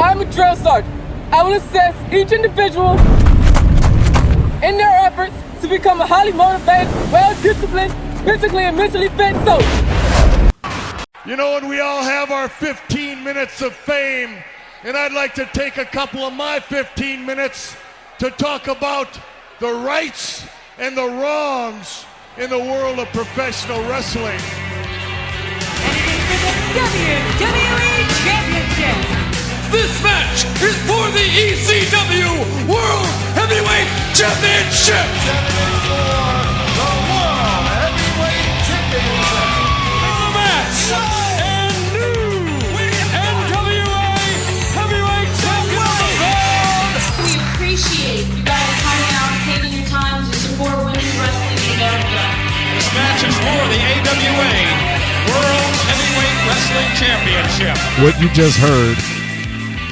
I'm a drill sergeant. I will assess each individual in their efforts to become a highly motivated, well-disciplined, physically and mentally fit soldier. You know, and we all have our 15 minutes of fame, and I'd like to take a couple of my 15 minutes to talk about the rights and the wrongs in the world of professional wrestling. And it is for the WWE Championship. This match is for the ECW World Heavyweight Championship. The World Heavyweight Championship. The match and new NWA Heavyweight Champion. We appreciate you guys coming out and taking your time to support women's wrestling in America. This match is for the AWA World Heavyweight Wrestling Championship. What you just heard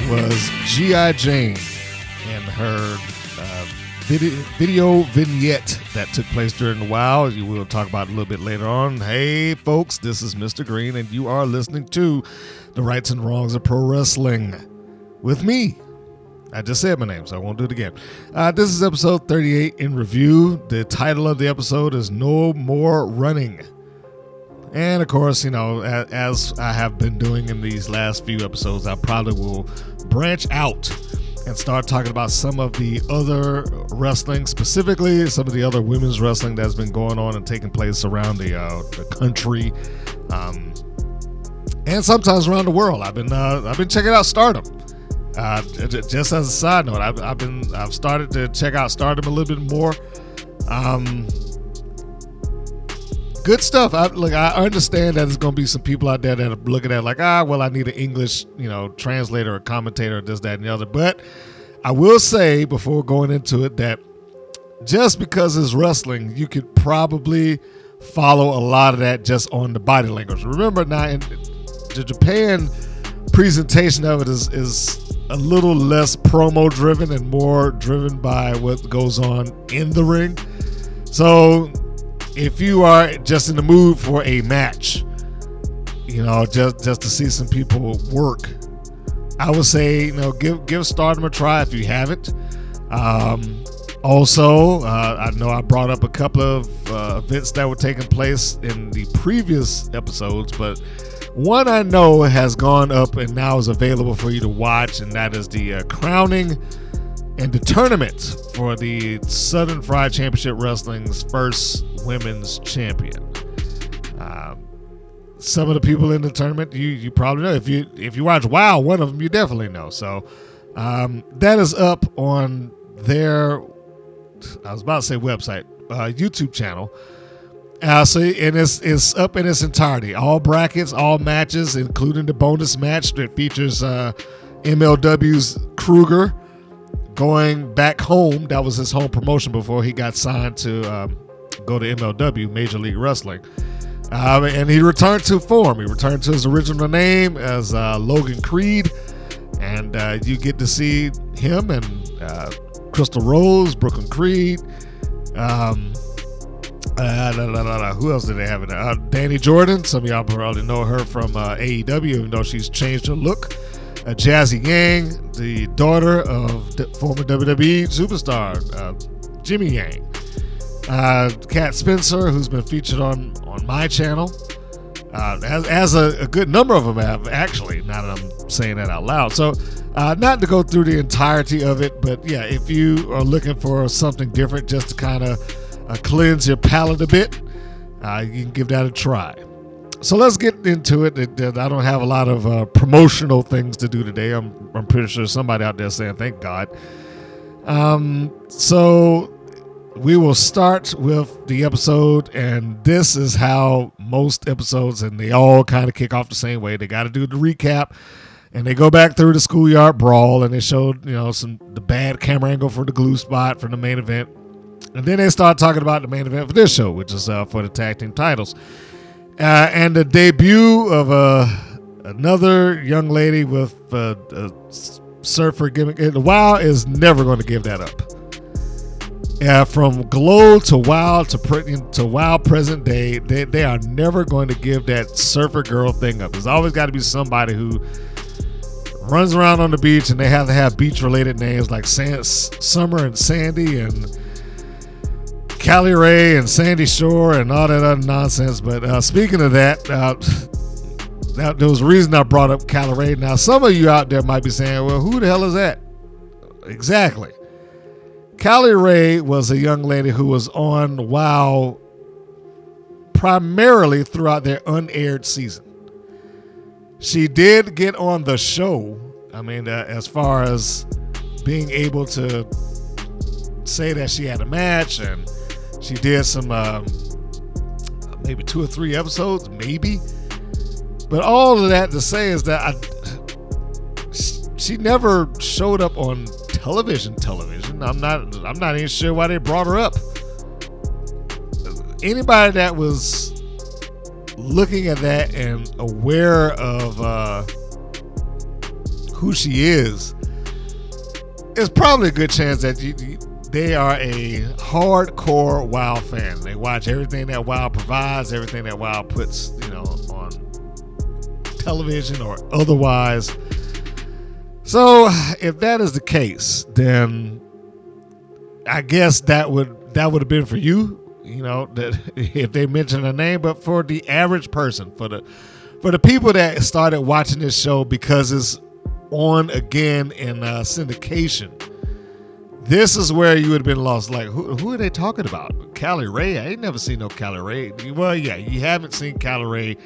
was G.I. Jane and her video vignette that took place during the WOW. We will talk about it a little bit later on. Hey, folks, this is Mr. Green, and you are listening to The Rights and Wrongs of Pro Wrestling with me. I just said my name, so I won't do it again. This is episode 38 in review. The title of the episode is No More Running. And of course, you know, as I have been doing in these last few episodes, I probably will branch out and start talking about some of the other wrestling, specifically some of the other women's wrestling that's been going on and taking place around the country, and sometimes around the world. I've been checking out Stardom. Just as a side note, I've started to check out Stardom a little bit more. Good stuff. I understand that there's going to be some people out there that are looking at like, well, I need an English, translator or commentator or this, that, and the other. But I will say before going into it that just because it's wrestling, you could probably follow a lot of that just on the body language. Remember now, the Japan presentation of it is a little less promo driven and more driven by what goes on in the ring. So if you are just in the mood for a match, just to see some people work, I would say, give Stardom a try if you haven't. Also, I know I brought up a couple of events that were taking place in the previous episodes, but one I know has gone up and now is available for you to watch, and that is the crowning and the tournament for the Southern Fried Championship Wrestling's first women's champion. Some of the people in the tournament you probably know. If you watch WOW, one of them you definitely know. So that is up on their, I was about to say website, YouTube channel. So and it's up in its entirety. All brackets, all matches, including the bonus match that features MLW's Kruger going back home. That was his home promotion before he got signed to go to MLW, Major League Wrestling. And he returned to form. He returned to his original name as Logan Creed. And you get to see him and Crystal Rose, Brooklyn Creed. Who else did they have in there? Danny Jordan. Some of y'all probably know her from AEW, even though she's changed her look. Jazzy Yang, the daughter of the former WWE superstar Jimmy Yang. Kat Spencer, who's been featured on my channel, as a good number of them have, actually, now that I'm saying that out loud. So not to go through the entirety of it, but yeah, if you are looking for something different just to kind of cleanse your palate a bit, you can give that a try. So let's get into it. I don't have a lot of promotional things to do today. I'm pretty sure somebody out there saying thank God. So we will start with the episode, and this is how most episodes, and they all kind of kick off the same way. They got to do the recap, and they go back through the schoolyard brawl, and they showed the bad camera angle for the glue spot for the main event, and then they start talking about the main event for this show, which is for the tag team titles. And the debut of another young lady with a surfer gimmick. WOW is never going to give that up. From Glow to WOW to WOW present day, they are never going to give that surfer girl thing up. There's always got to be somebody who runs around on the beach, and they have to have beach-related names like Summer and Sandy and Callie Ray and Sandy Shore and all that other nonsense. But speaking of that, there was a reason I brought up Callie Ray. Now, some of you out there might be saying, well, who the hell is that? Exactly. Callie Ray was a young lady who was on WoW primarily throughout their unaired season. She did get on the show. I mean, as far as being able to say that she had a match, and she did some maybe 2 or 3 episodes, maybe. But all of that to say is that she never showed up on television. I'm not even sure why they brought her up. Anybody that was looking at that and aware of who she is, it's probably a good chance that they are a hardcore WoW fan. They watch everything that WoW provides, everything that WoW puts, on television or otherwise. So if that is the case, then I guess that would have been for you, that if they mention a name. But for the average person, for the people that started watching this show because it's on again in syndication, this is where you would have been lost. Like, who are they talking about? Callie Ray? I ain't never seen no Callie Ray. Well, yeah, you haven't seen Callie Ray,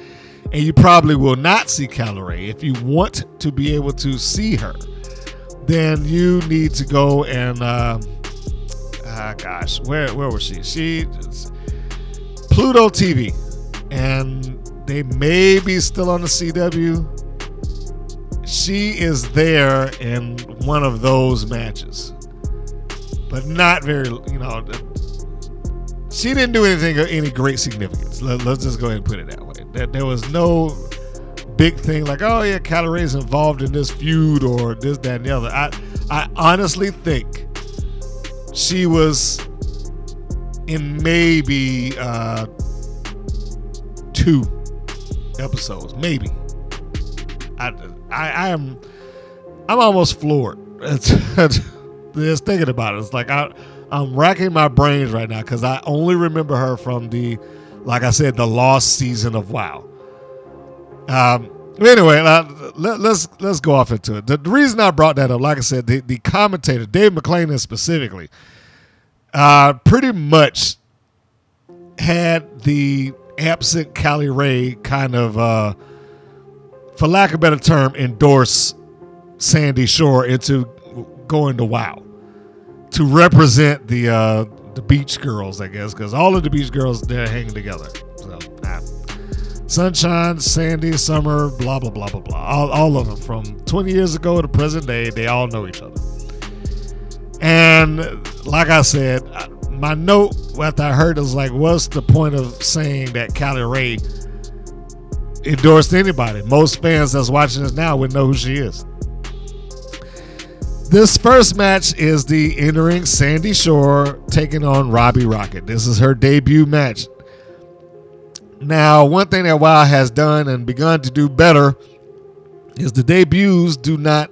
and you probably will not see Callie Ray. If you want to be able to see her, then you need to go and where was she? She Pluto TV, and they may be still on the CW. She is there in one of those matches, but not very. She didn't do anything of any great significance. Let's just go ahead and put it that way. There was no big thing like, oh yeah, Callie Ray's involved in this feud or this, that, and the other. I honestly think she was in maybe 2 episodes, maybe. I'm almost floored. Just thinking about it. It's like I'm racking my brains right now because I only remember her from like I said, the lost season of WoW. Anyway, let's go off into it. The reason I brought that up, like I said, the commentator, Dave McClanahan specifically, pretty much had the absent Callie Ray kind of, for lack of a better term, endorse Sandy Shore into going to WoW to represent the beach girls, I guess, because all of the beach girls, they're hanging together. So, Sunshine, Sandy, Summer, blah, blah, blah, blah, blah. All of them from 20 years ago to present day, they all know each other. And like I said, my note after I heard it was like, what's the point of saying that Callie Ray endorsed anybody? Most fans that's watching this now would know who she is. This first match is the entering Sandy Shore taking on Robbie Rocket. This is her debut match. Now, one thing that WoW has done and begun to do better is the debuts do not,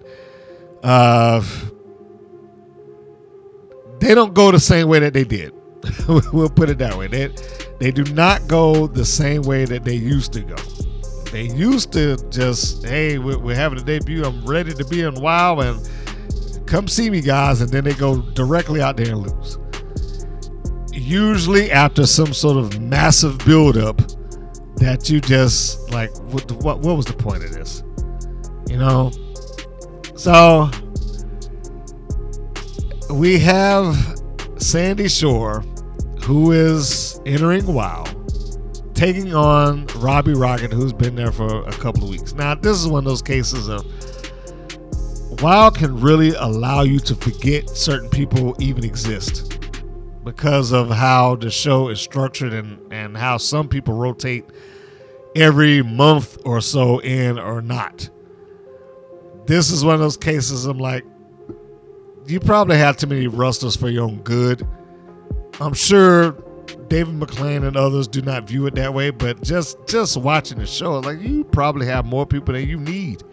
they don't go the same way that they did. We'll put it that way. They do not go the same way that they used to go. They used to just, hey, we're having a debut. I'm ready to be in WoW and come see me, guys. And then they go directly out there and lose. Usually after some sort of massive buildup that you just like, what was the point of this? So we have Sandy Shore, who is entering WoW, taking on Robbie Rocket, who's been there for a couple of weeks. Now, this is one of those cases of WoW can really allow you to forget certain people even exist because of how the show is structured and how some people rotate every month or so in or not. This is one of those cases I'm like, you probably have too many wrestlers for your own good. I'm sure David McClain and others do not view it that way, but just watching the show, like, you probably have more people than you need.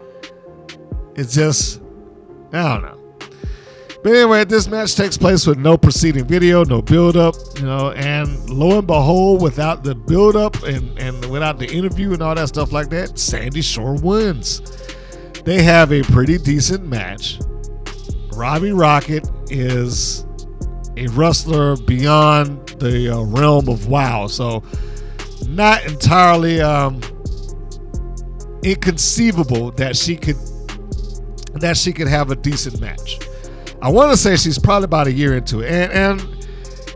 It's just, I don't know. But anyway, this match takes place with no preceding video, no build-up, and lo and behold, without the build-up and without the interview and all that stuff like that, Sandy Shore wins. They have a pretty decent match. Robbie Rocket is a wrestler beyond the realm of WoW, so not entirely inconceivable that she could have a decent match. I want to say she's probably about a year into it, and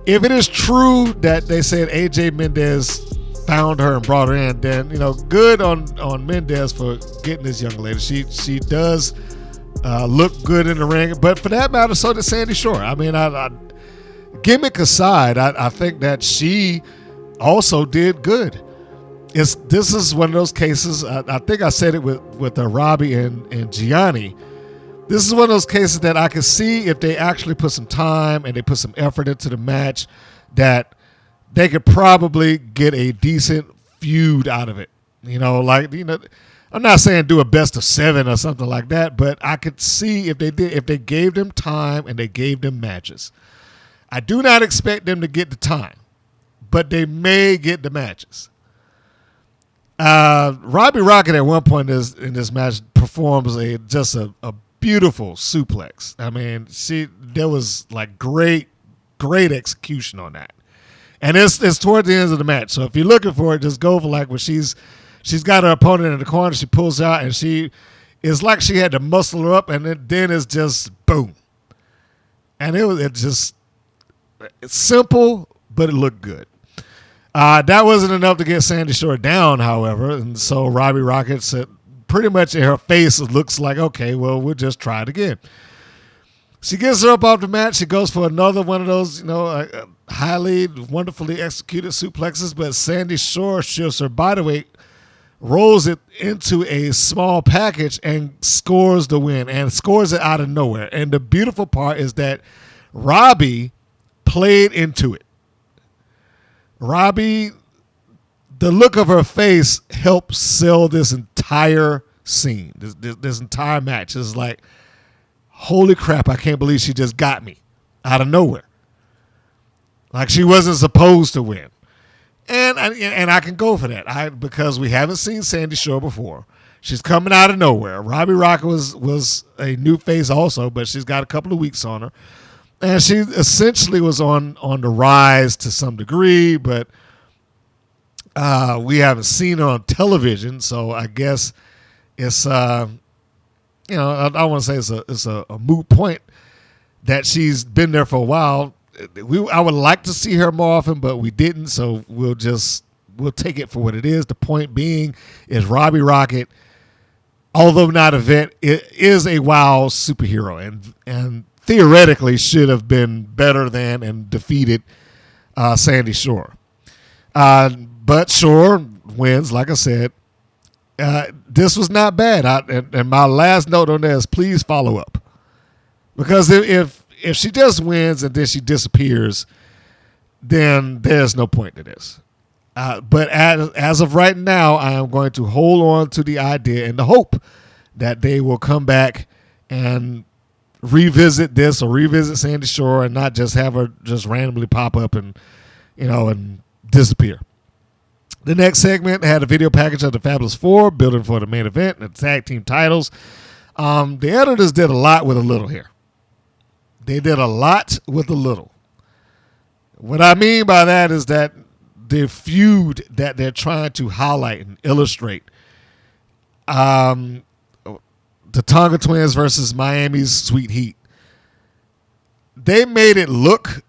if it is true that they said AJ Mendez found her and brought her in, then good on Mendez for getting this young lady. She does look good in the ring, but for that matter, so does Sandy Shore. I mean, gimmick aside, I think that she also did good. This is one of those cases. I think I said it with Robbie and Gianni. This is one of those cases that I can see if they actually put some time and they put some effort into the match, that they could probably get a decent feud out of it. I'm not saying do a best of 7 or something like that, but I could see if they gave them time and they gave them matches. I do not expect them to get the time, but they may get the matches. Robbie Rocket at one point in this match performs just a beautiful suplex. I mean, there was like great execution on that, and it's toward the end of the match. So if you're looking for it, just go for like when she's got her opponent in the corner, she pulls out, and it's like she had to muscle her up, and then it's just boom, and it's simple, but it looked good. That wasn't enough to get Sandy Shore down, however, and so Robbie Rocket said, pretty much in her face, it looks like, okay, well, we'll just try it again. She gets her up off the mat. She goes for another one of those, highly, wonderfully executed suplexes, but Sandy Shore shifts her body weight, rolls it into a small package, and scores the win, and scores it out of nowhere. And the beautiful part is that Robbie played into it. Robbie, the look of her face helped sell this entire scene, this entire match. It's like, holy crap, I can't believe she just got me out of nowhere. Like she wasn't supposed to win. And I can go for that because we haven't seen Sandy Shore before. She's coming out of nowhere. Robbie Rocket was a new face also, but she's got a couple of weeks on her. And she essentially was on the rise to some degree, but we haven't seen her on television, so I guess it's I don't want to say it's a moot point that she's been there for a while. I would like to see her more often, but we didn't, so we'll take it for what it is. The point being is Robbie Rocket, although not a vet, is a WoW superhero, and theoretically should have been better than and defeated Sandy Shore. But Shore wins, like I said. This was not bad. And my last note on this, please follow up. Because if she just wins and then she disappears, then there's no point to this. But as of right now, I am going to hold on to the idea and the hope that they will come back and revisit this or revisit Sandy Shore and not just have her just randomly pop up and disappear. The next segment had a video package of the Fabulous Four building for the main event and the tag team titles. The editors did a lot with a little here. They did a lot with a little. What I mean by that is that the feud that they're trying to highlight and illustrate, the Tonga Twins versus Miami's Sweet Heat, they made it look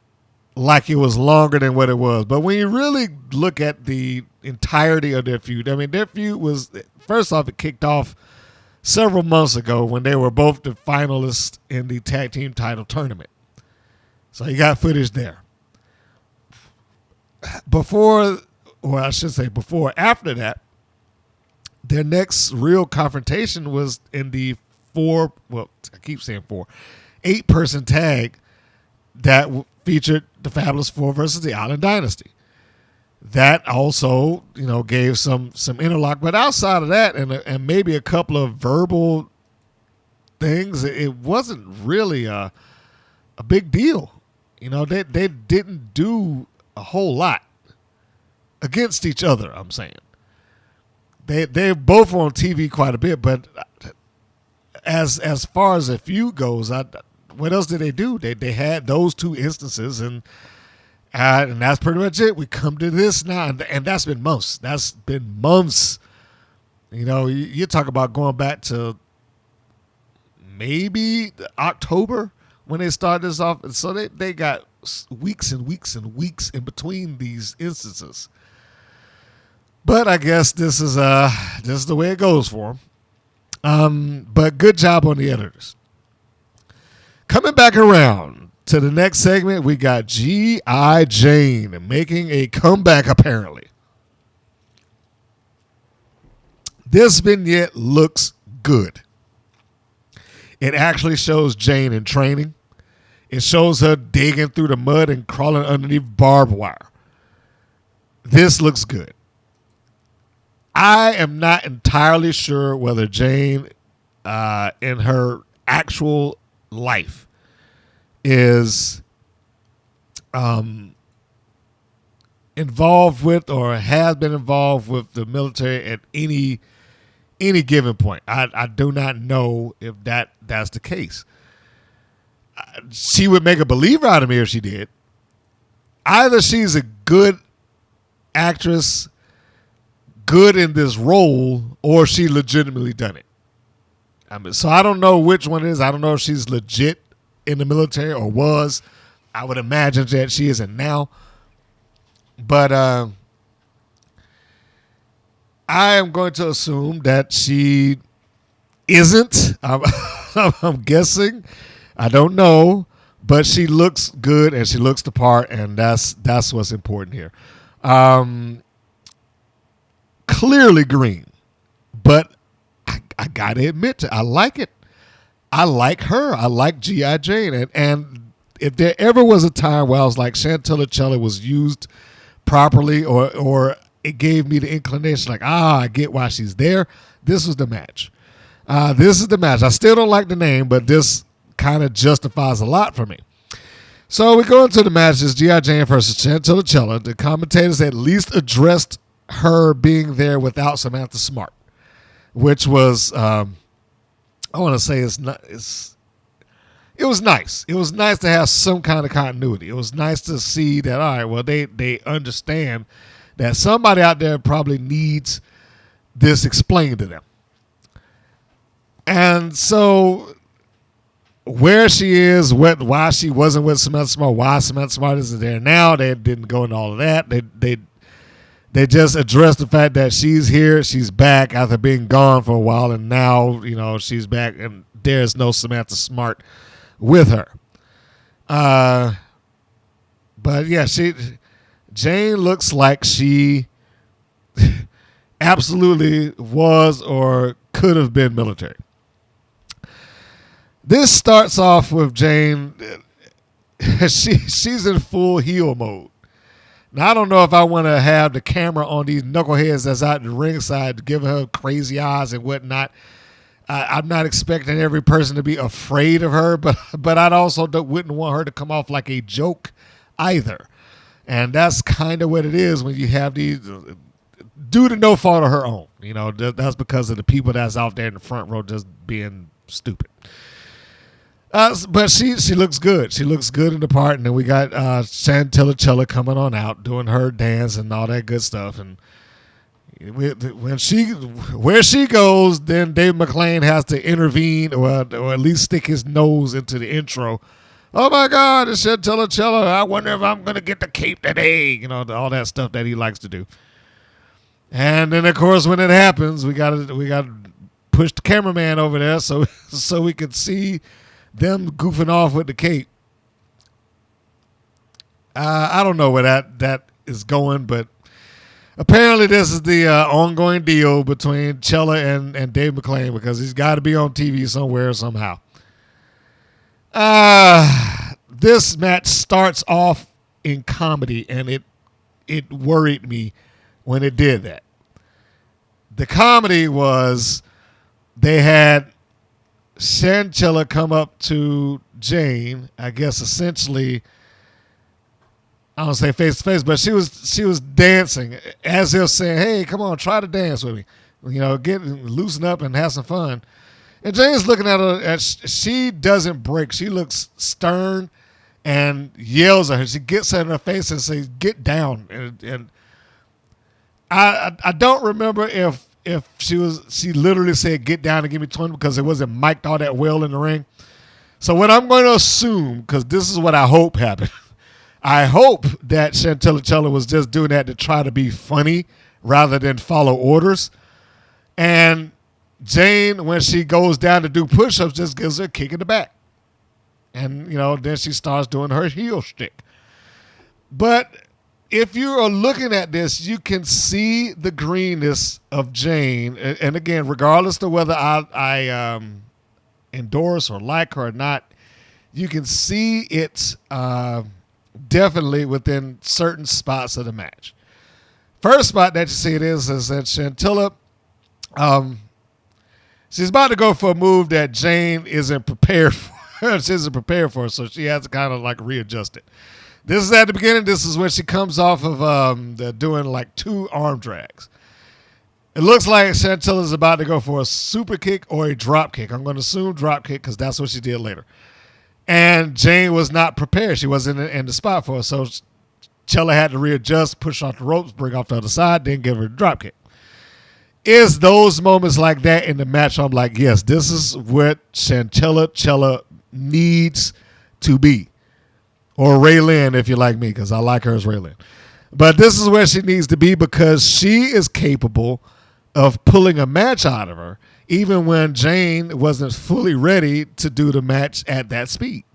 like it was longer than what it was. But when you really look at the entirety of their feud, I mean, their feud was, first off, it kicked off several months ago when they were both the finalists in the tag team title tournament. So you got footage there. After that, their next real confrontation was in the 8-person tag that featured the Fabulous Four versus the Island Dynasty. That also, gave some interlock. But outside of that, and maybe a couple of verbal things, it wasn't really a big deal. You know, they didn't do a whole lot against each other, I'm saying. They both were on TV quite a bit, but as far as a feud goes, what else did they do? They had those two instances, and that's pretty much it. We come to this now, and that's been months. That's been months. You know, you talk about going back to maybe October when they started this off. So they got weeks and weeks and weeks in between these instances. But I guess this is the way it goes for them. But good job on the editors. Coming back around to the next segment, we got G.I. Jane making a comeback, apparently. This vignette looks good. It actually shows Jane in training. It shows her digging through the mud and crawling underneath barbed wire. This looks good. I am not entirely sure whether Jane, in her actual life, is involved with or has been involved with the military at any given point. I do not know if that's the case. She would make a believer out of me if she did. Either she's a good actress, good in this role, or she legitimately done it. So I don't know which one it is. I don't know if she's legit in the military or was. I would imagine that she isn't now. But I am going to assume that she isn't. I'm guessing. I don't know. But she looks good and she looks the part, and that's what's important here. Clearly green. But I got to admit, I like it. I like her. I like G.I. Jane. And if there ever was a time where I was like Chantel Chella was used properly or it gave me the inclination like, I get why she's there, this was the match. This is the match. I still don't like the name, but this kind of justifies a lot for me. So we go into the match. It's G.I. Jane versus Chantel Chella. The commentators at least addressed her being there without Samantha Smart, which was, I want to say it was nice. It was nice to have some kind of continuity. It was nice to see that, all right, well, they understand that somebody out there probably needs this explained to them. And so where she is, why she wasn't with Samantha Smart, why Samantha Smart isn't there now, they didn't go into all of that. They just addressed the fact that she's here, she's back after being gone for a while, and now, you know, she's back and there's no Samantha Smart with her. But yeah, Jane looks like she absolutely was or could have been military. This starts off with Jane. She's in full heel mode. Now, I don't know if I want to have the camera on these knuckleheads that's out in the ringside giving her crazy eyes and whatnot. I'm not expecting every person to be afraid of her, but I'd also wouldn't want her to come off like a joke either. And that's kind of what it is when you have these, due to no fault of her own. You know, that's because of the people that's out there in the front row just being stupid. But she looks good. She looks good in the part. And then we got Chantel Chella coming on out, doing her dance and all that good stuff. And where she goes, then Dave McClain has to intervene or at least stick his nose into the intro. Oh my God, it's Chantel Chella. I wonder if I'm gonna get the cape today. You know, all that stuff that he likes to do. And then of course when it happens, we gotta push the cameraman over there so we can see them goofing off with the cape. I don't know where that is going, but apparently this is the ongoing deal between Chella and Dave McClain because he's got to be on TV somewhere somehow. This match starts off in comedy, and it worried me when it did that. The comedy was they had Chantella come up to Jane, I guess essentially, I don't say face to face, but she was dancing as if saying, "Hey, come on, try to dance with me. Get loosen up and have some fun." And Jane's looking at her, and she doesn't break. She looks stern and yells at her. She gets her in her face and says, "Get down." And I don't remember if she literally said, "Get down and give me 20," because it wasn't mic'd all that well in the ring. So what I'm going to assume, because this is what I hope happened, I hope that Chantella was just doing that to try to be funny rather than follow orders. And Jane, when she goes down to do push-ups, just gives her a kick in the back. And, then she starts doing her heel shtick. But if you are looking at this, you can see the greenness of Jane. And again, regardless of whether I endorse or like her or not, you can see it definitely within certain spots of the match. First spot that you see it is that Chantella, she's about to go for a move that Jane isn't prepared for. She isn't prepared for, so she has to kind of like readjust it. This is at the beginning. This is when she comes off of doing like 2 arm drags. It looks like Chantella's about to go for a super kick or a drop kick. I'm going to assume drop kick because that's what she did later. And Jane was not prepared. She wasn't in the spot for it. So Chella had to readjust, push off the ropes, bring off the other side, then give her a drop kick. Is those moments like that in the match? I'm like, yes, this is what Chella needs to be. Or Raylyn, if you like me, because I like her as Raylyn. But this is where she needs to be because she is capable of pulling a match out of her, even when Jane wasn't fully ready to do the match at that speed.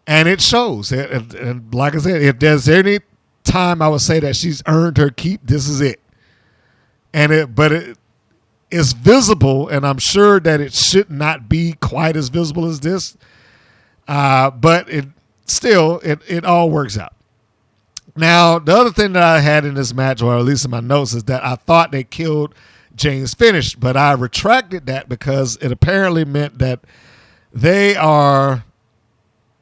And it shows. And like I said, if there's any time I would say that she's earned her keep, this is it. But it's visible, and I'm sure that it should not be quite as visible as this. But it all works out. Now, the other thing that I had in this match, or at least in my notes, is that I thought they killed Jane's finish, but I retracted that because it apparently meant that they are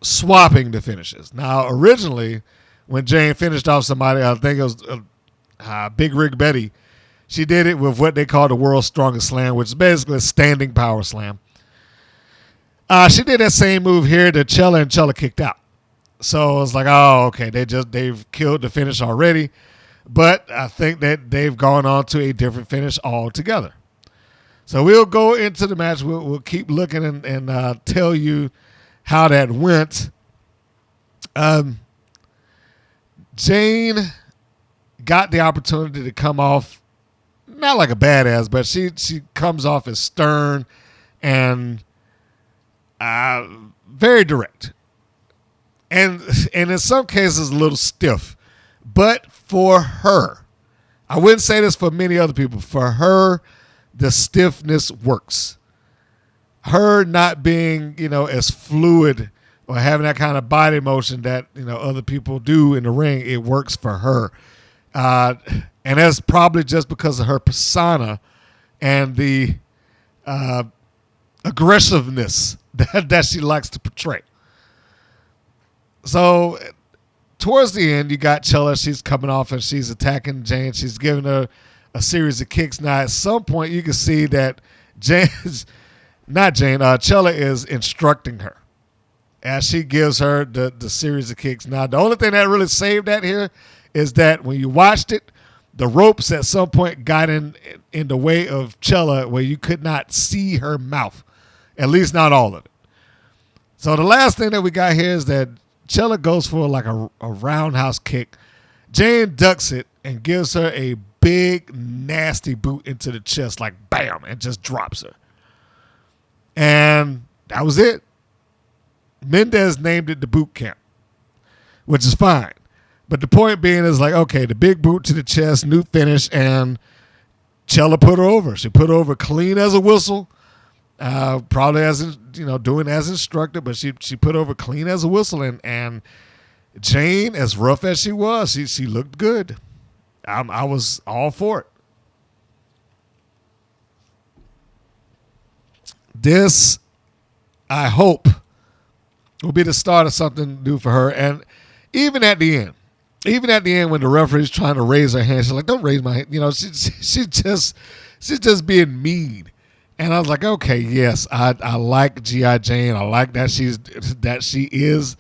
swapping the finishes. Now, originally, when Jane finished off somebody, I think it was Big Rig Betty, she did it with what they call the World's Strongest Slam, which is basically a standing power slam. She did that same move here that Chella and Chella kicked out. So it's like, oh, okay, they've killed the finish already. But I think that they've gone on to a different finish altogether. So we'll go into the match. We'll keep looking and tell you how that went. Jane got the opportunity to come off, not like a badass, but she comes off as stern and very direct. And in some cases a little stiff. But for her, I wouldn't say this for many other people, for her, the stiffness works. Her not being, as fluid or having that kind of body motion that, other people do in the ring, it works for her. And that's probably just because of her persona and the aggressiveness that she likes to portray. So towards the end, you got Chella. She's coming off and she's attacking Jane. She's giving her a series of kicks. Now, at some point, you can see that Chella is instructing her as she gives her the series of kicks. Now, the only thing that really saved that here is that when you watched it, the ropes at some point got in the way of Chella where you could not see her mouth, at least not all of it. So the last thing that we got here is that Chella goes for like a roundhouse kick. Jane ducks it and gives her a big, nasty boot into the chest, like bam, and just drops her. And that was it. Mendez named it the boot camp, which is fine. But the point being is like, okay, the big boot to the chest, new finish, and Chella put her over. She put her over clean as a whistle. Probably doing as instructed, but she put over clean as a whistle, and Jane, as rough as she was, she looked good. I was all for it. This I hope will be the start of something new for her. And even at the end when the referee's trying to raise her hand, she's like, "Don't raise my hand." You know, she's just being mean. And I was like, okay, yes, I like G.I. Jane. I like that she is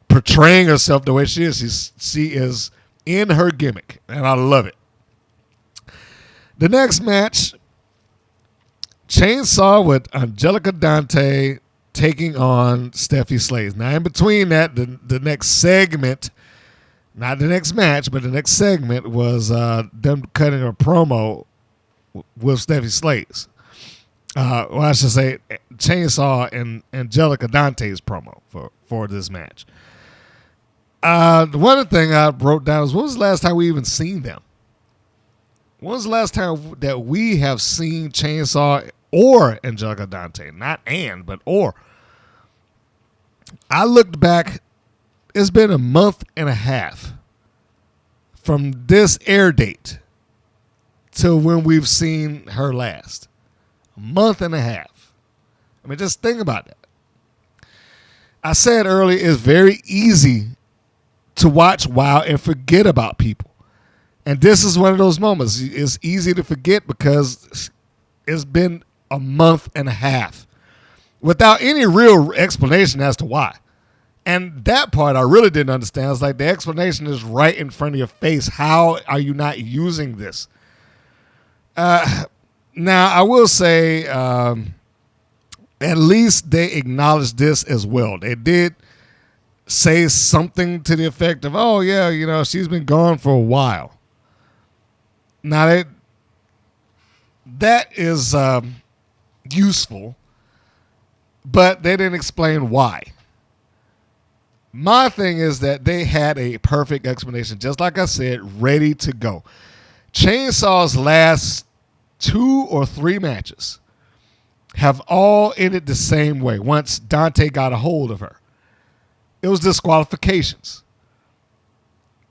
portraying herself the way she is. She is in her gimmick, and I love it. The next match, Chainsaw with Angelica Dante taking on Steffi Slays. Now, in between that, the next segment, not the next match, but the next segment was them cutting a promo with Steffi Slays. Well, I should say Chainsaw and Angelica Dante's promo for this match. One other thing I wrote down is, when was the last time we even seen them? When was the last time that we have seen Chainsaw or Angelica Dante? Not and, but or. I looked back. It's been a month and a half from this air date till when we've seen her last. A month and a half. I mean, just think about that. I said earlier, it's very easy to watch WoW and forget about people. And this is one of those moments. It's easy to forget because it's been a month and a half without any real explanation as to why. And that part I really didn't understand. It's like the explanation is right in front of your face. How are you not using this? Now, I will say at least they acknowledged this as well. They did say something to the effect of, oh, yeah, you know, she's been gone for a while. Now, that is useful, but they didn't explain why. My thing is that they had a perfect explanation, just like I said, ready to go. Chainsaw's last 2 or 3 matches have all ended the same way once Dante got a hold of her. It was disqualifications.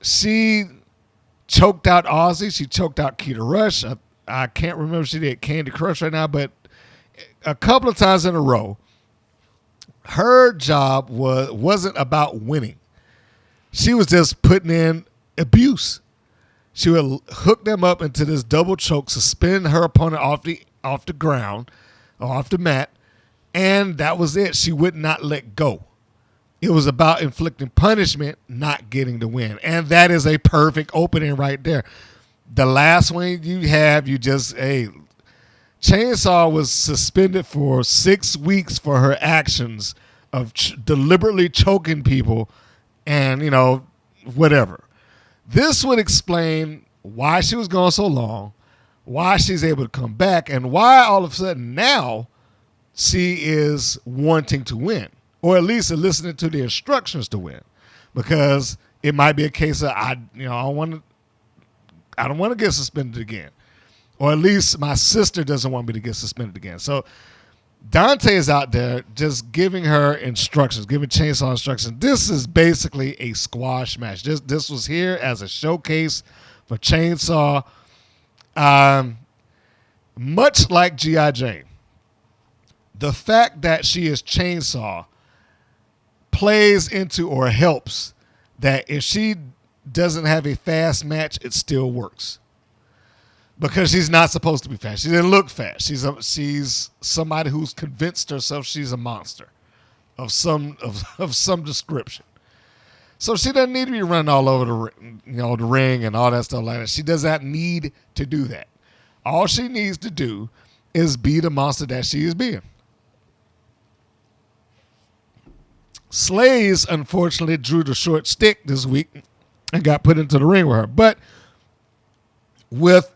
She choked out Ozzy. She choked out Keita Rush. I can't remember if she did Candy Crush right now, but a couple of times in a row, her job wasn't about winning. She was just putting in abuse. She would hook them up into this double choke, suspend her opponent off the ground or off the mat, and that was it. She would not let go. It was about inflicting punishment, not getting the win. And that is a perfect opening right there. The last one you have, Chainsaw was suspended for 6 weeks for her actions of deliberately choking people and, you know, whatever. This would explain why she was gone so long, why she's able to come back, and why all of a sudden now she is wanting to win, or at least listening to the instructions to win, because it might be a case of I don't want to get suspended again, or at least my sister doesn't want me to get suspended again. So Dante is out there just giving her instructions, giving Chainsaw instructions. This is basically a squash match. This was here as a showcase for Chainsaw. Much like G.I. Jane, the fact that she is Chainsaw plays into or helps that if she doesn't have a fast match, it still works. Because she's not supposed to be fast. She didn't look fast. She's somebody who's convinced herself she's a monster of some description. So she doesn't need to be running all over the ring and all that stuff like that. She does not need to do that. All she needs to do is be the monster that she is being. Slays, unfortunately, drew the short stick this week and got put into the ring with her. But with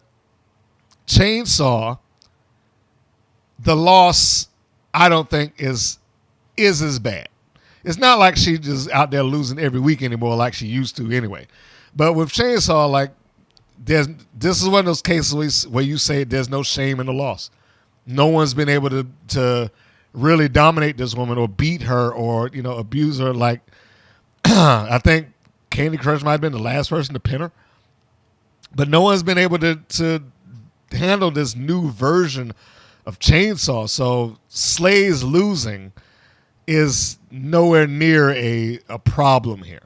Chainsaw, the loss, I don't think is as bad. It's not like she's just out there losing every week anymore like she used to anyway. But with Chainsaw, like, this is one of those cases where you say there's no shame in the loss. No one's been able to really dominate this woman or beat her or, abuse her. Like, I think Candy Crush might have been the last person to pin her. But no one's been able to handle this new version of Chainsaw. So Slays losing, is nowhere near a problem here.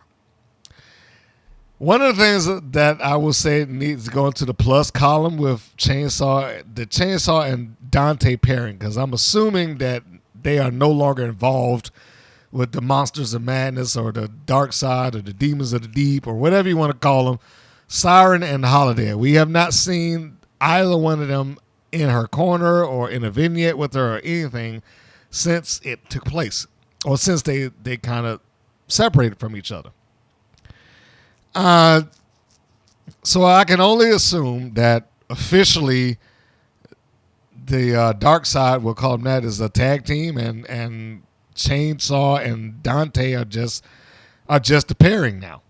One of the things that I will say needs to go into the plus column with the Chainsaw and Dante pairing, because I'm assuming that they are no longer involved with the Monsters of Madness or the Dark Side or the Demons of the Deep or whatever you want to call them, Siren and Holiday. We have not seen either one of them in her corner or in a vignette with her or anything since it took place, or since they kind of separated from each other. So I can only assume that officially the Dark Side, we'll call them that, is a tag team, and Chainsaw and Dante are just a pairing now.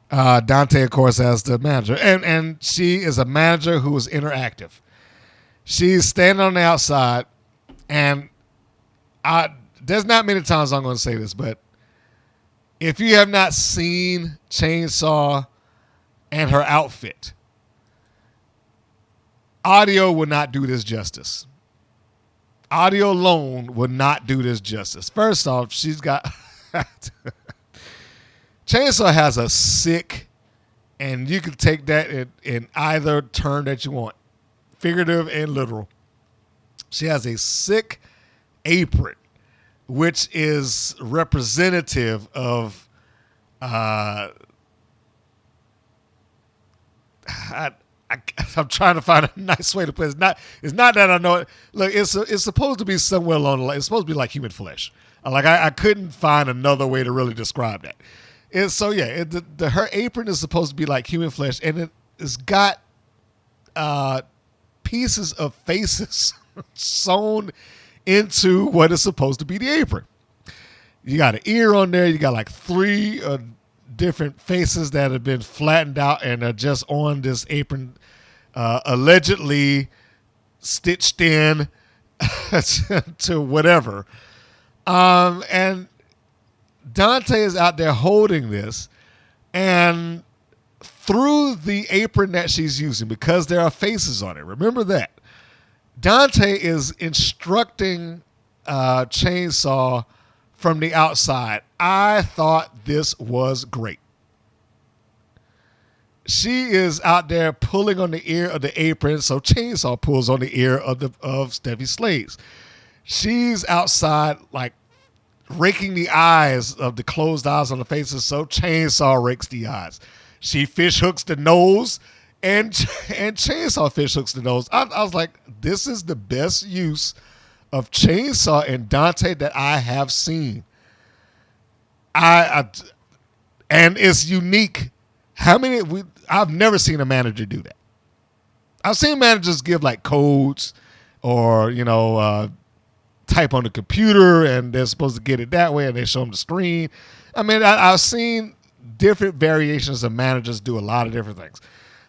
Dante, of course, as the manager, and she is a manager who is interactive. She's standing on the outside, and there's not many times I'm going to say this, but if you have not seen Chainsaw and her outfit, audio would not do this justice. Audio alone would not do this justice. First off, she's got Chainsaw has a sick, and you can take that in either turn that you want, figurative and literal. She has a sick apron, which is representative of I'm trying to find a nice way to put it. It's not that I know it. Look, it's supposed to be somewhere along the line. It's supposed to be like human flesh. I couldn't find another way to really describe that. Her apron is supposed to be like human flesh, and it's got pieces of faces sewn into what is supposed to be the apron. You got an ear on there. You got like 3 different faces that have been flattened out and are just on this apron, allegedly stitched in to whatever. And Dante is out there holding this, and through the apron that she's using, because there are faces on it, remember that, Dante is instructing Chainsaw from the outside. I thought this was great. She is out there pulling on the ear of the apron, so Chainsaw pulls on the ear of Steffi Slays. She's outside, like, raking the eyes of the closed eyes on the faces, so Chainsaw rakes the eyes. She fish hooks the nose, and Chainsaw fish hooks the nose. I was like, this is the best use of Chainsaw and Dante that I have seen. And it's unique. I've never seen a manager do that. I've seen managers give like codes or, type on the computer and they're supposed to get it that way and they show them the screen. I've seen different variations of managers do a lot of different things.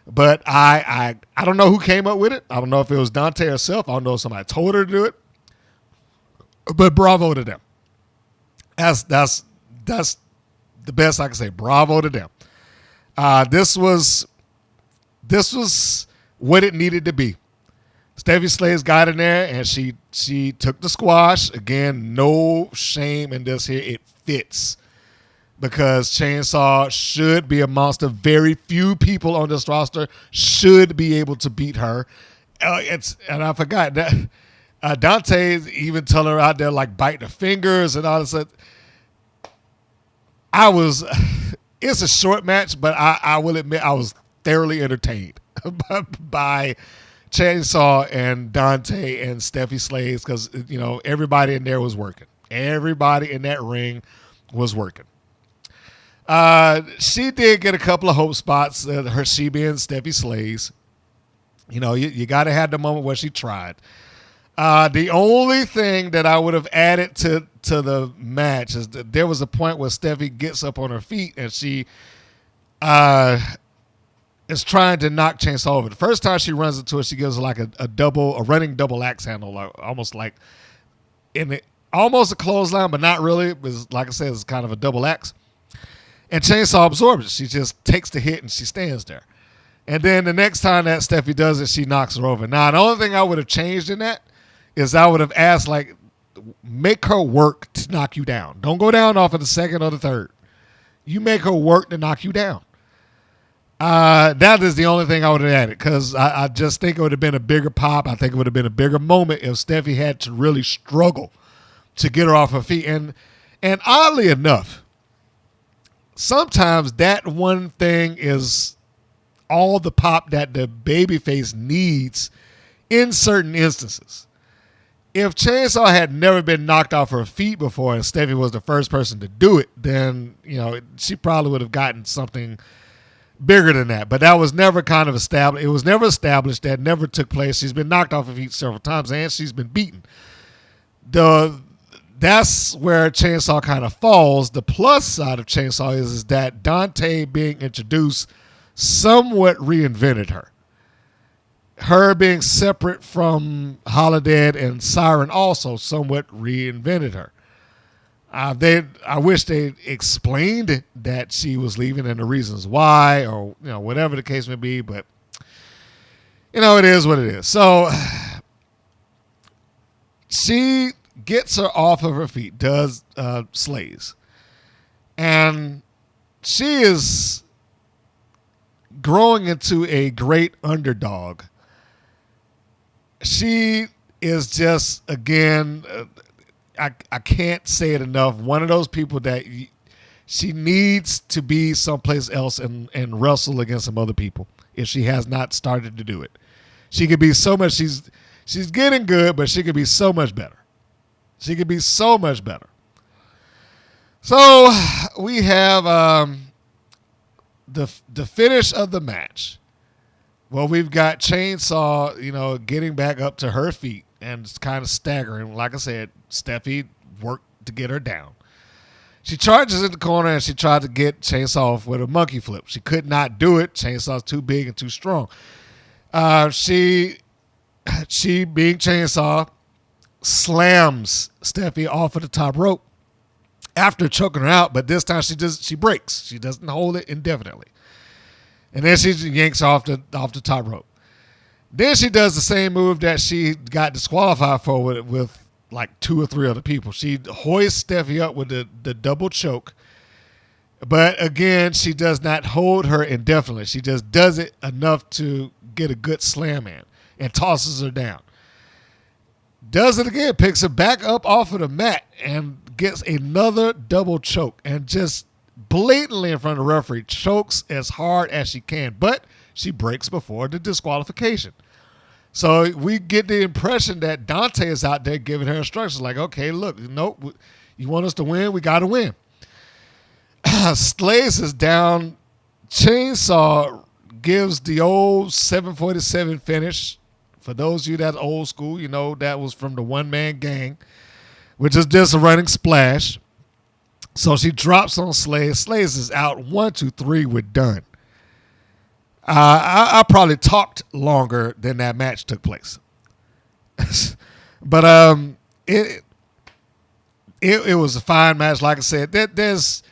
But I don't know who came up with it. I don't know if it was Dante herself. I don't know if somebody told her to do it. But bravo to them. That's the best I can say. Bravo to them. This was what it needed to be. Steffi Slays got in there and she took the squash. Again, no shame in this here. It fits. Because Chainsaw should be a monster. Very few people on this roster should be able to beat her. And I forgot that Dante even telling her out there like biting her fingers and all this stuff. It's a short match, but I will admit I was thoroughly entertained by Chainsaw and Dante and Steffi Slays because, everybody in there was working. Everybody in that ring was working. She did get a couple of hope spots, she being Steffi Slays. You got to have the moment where she tried. The only thing that I would have added to the match is that there was a point where Steffi gets up on her feet and she is trying to knock Chainsaw over. The first time she runs into it, she gives like a running double axe handle, almost a clothesline, but not really. It was, like I said, it's kind of a double axe. And Chainsaw absorbs it. She just takes the hit and she stands there. And then the next time that Steffi does it, she knocks her over. Now, the only thing I would have changed in that is I would have asked, like, make her work to knock you down. Don't go down off of the second or the third. You make her work to knock you down. That is the only thing I would have added, because I just think it would have been a bigger pop. I think it would have been a bigger moment if Steffi had to really struggle to get her off her feet. And oddly enough, sometimes that one thing is all the pop that the babyface needs in certain instances. If Chainsaw had never been knocked off her feet before and Steffi was the first person to do it, then, she probably would have gotten something bigger than that. But that was never kind of established. It was never established. That never took place. She's been knocked off her feet several times and she's been beaten. That's where Chainsaw kind of falls. The plus side of Chainsaw is that Dante being introduced somewhat reinvented her. Her being separate from Holiday and Siren also somewhat reinvented her. I wish they explained that she was leaving and the reasons why, or whatever the case may be. But it is what it is. So she gets her off of her feet, does slays, and she is growing into a great underdog. She is just, again, I can't say it enough, one of those people that she needs to be someplace else and wrestle against some other people if she has not started to do it. She could be so much, she's getting good, but she could be so much better. She could be so much better. So we have the finish of the match. Well, we've got Chainsaw, getting back up to her feet and it's kind of staggering. Like I said, Steffi worked to get her down. She charges in the corner and she tried to get Chainsaw off with a monkey flip. She could not do it. Chainsaw's too big and too strong. She being Chainsaw, slams Steffi off of the top rope after choking her out, but this time she breaks. She doesn't hold it indefinitely. And then she yanks off the top rope. Then she does the same move that she got disqualified for with like 2 or 3 other people. She hoists Steffi up with the double choke. But again, she does not hold her indefinitely. She just does it enough to get a good slam in and tosses her down. Does it again, picks her back up off of the mat and gets another double choke and just blatantly in front of the referee chokes as hard as she can, but she breaks before the disqualification. So we get the impression that Dante is out there giving her instructions like, okay, look, nope, you want us to win? We got to win. Slays is down. Chainsaw gives the old 747 finish. For those of you that's old school, that was from the one-man gang, which is just a running splash. So she drops on Slays. Slays is out. 1, 2, 3, we're done. I probably talked longer than that match took place. But it was a fine match. Like I said, there's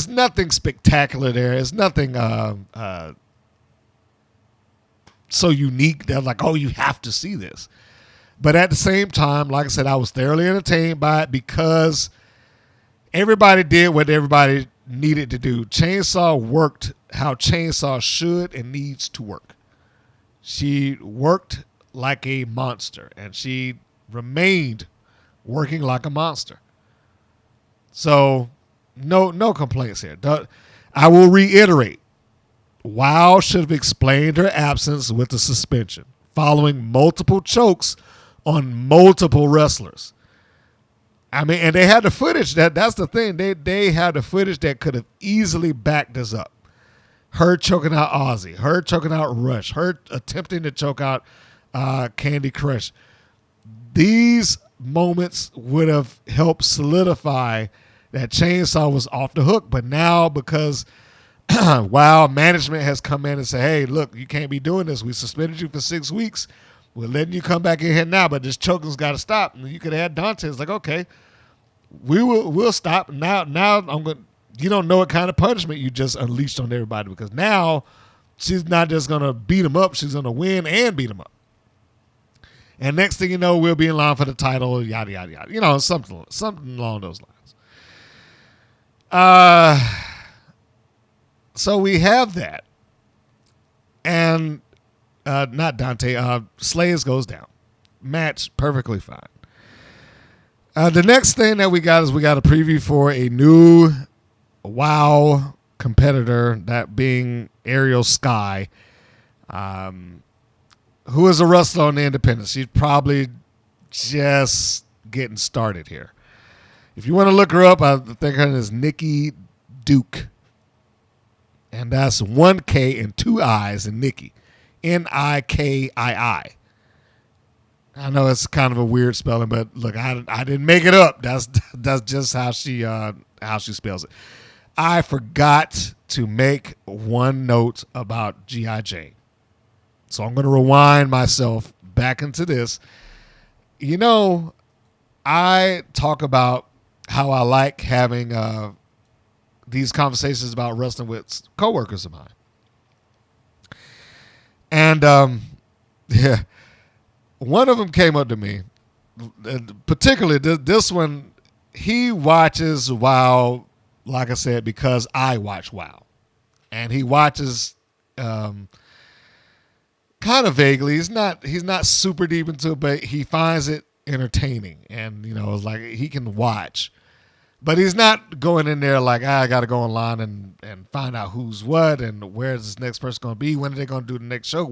nothing spectacular there. There's nothing so unique that like, oh, you have to see this. But at the same time, like I said, I was thoroughly entertained by it because everybody did what everybody needed to do. Chainsaw worked how Chainsaw should and needs to work. She worked like a monster, and she remained working like a monster. So no complaints here. I will reiterate, Wow should have explained her absence with the suspension, following multiple chokes on multiple wrestlers. I mean, and they had the footage. That's the thing. They had the footage that could have easily backed this up. Her choking out Ozzy, her choking out Rush, her attempting to choke out Candy Crush. These moments would have helped solidify that Chainsaw was off the hook. But now, because Wow management has come in and said, hey, look, you can't be doing this. We suspended you for 6 weeks. We're letting you come back in here now, but this choking's got to stop. And you could have had Dante. It's like, okay, we'll stop. Now I'm going. You don't know what kind of punishment you just unleashed on everybody, because now she's not just going to beat him up. She's going to win and beat him up. And next thing you know, we'll be in line for the title, yada, yada, yada. You know, something along those lines. So we have that. And not Dante, Slayers goes down. Match perfectly fine. The next thing that we got is we got a preview for a new WoW competitor, that being Ariel Sky, who is a wrestler on the independent. She's probably just getting started here. If you want to look her up, I think her name is Nikki Duke. And that's 1 K and 2 I's in Nikki. Nikii. I know it's kind of a weird spelling, but look, I didn't make it up. That's just how she spells it. I forgot to make one note about G.I. Jane. So I'm going to rewind myself back into this. You know, I talk about how I like having these conversations about wrestling with coworkers of mine. And yeah, one of them came up to me, particularly this one. He watches WoW, like I said, because I watch WoW, and he watches kind of vaguely. He's not super deep into it, but he finds it entertaining, and you know, it's like he can watch. But he's not going in there like, I got to go online and find out who's what and where's this next person going to be, when are they going to do the next show.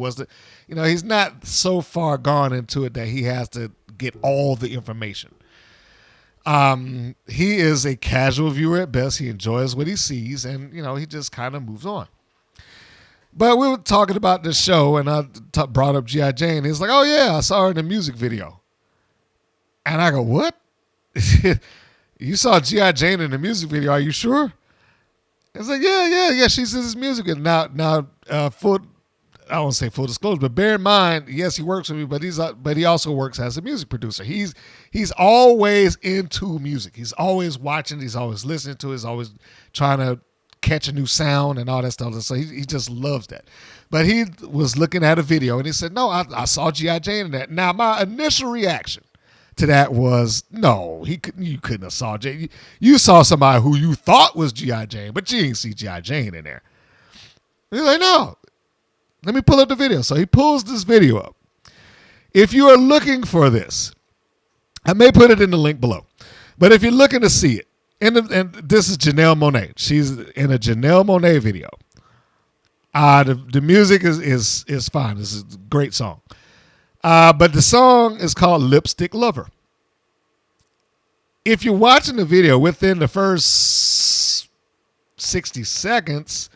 He's not so far gone into it that he has to get all the information. He is a casual viewer at best. He enjoys what he sees, and, you know, he just kind of moves on. But we were talking about this show, and I brought up G.I. Jane. He's like, oh, yeah, I saw her in the music video. And I go, what? You saw G.I. Jane in the music video. Are you sure? It's like, yeah. She's in this music video. Now, I won't say full disclosure, but bear in mind, yes, he works with me, but he also works as a music producer. He's always into music. He's always watching. He's always listening to it. He's always trying to catch a new sound and all that stuff. So he just loves that. But he was looking at a video, and he said, no, I saw G.I. Jane in that. Now, my initial reaction to that was, no, you couldn't have saw Jane. You saw somebody who you thought was G.I. Jane, but you didn't see G.I. Jane in there. He's like, no, let me pull up the video. So he pulls this video up. If you are looking for this, I may put it in the link below, but if you're looking to see it, and this is Janelle Monáe. She's in a Janelle Monáe video. The music is fine. This is a great song. But the song is called Lipstick Lover. If you're watching the video within the first 60 seconds,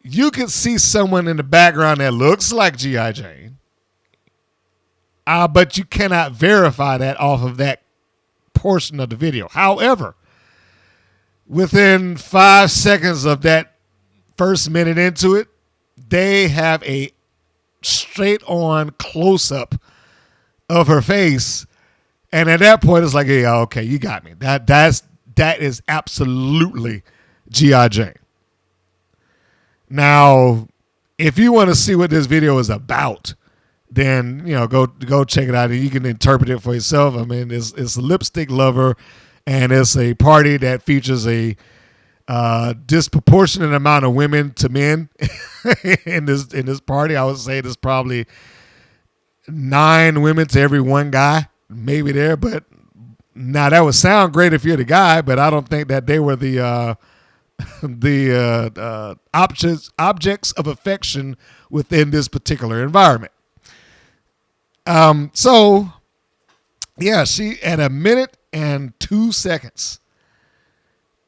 you can see someone in the background that looks like G.I. Jane. But you cannot verify that off of that portion of the video. However, within 5 seconds of that first minute into it, they have a straight on close up of her face, and at that point it's like, yeah, okay, you got me. That is absolutely G.I. Jane. Now, if you want to see what this video is about, then go check it out and you can interpret it for yourself. I mean, it's Lipstick Lover, and it's a party that features a disproportionate amount of women to men in this party. I would say there's probably 9 women to every 1 guy, maybe there. But now that would sound great if you're the guy, but I don't think that they were the objects of affection within this particular environment. So yeah, she at 1 minute and 2 seconds.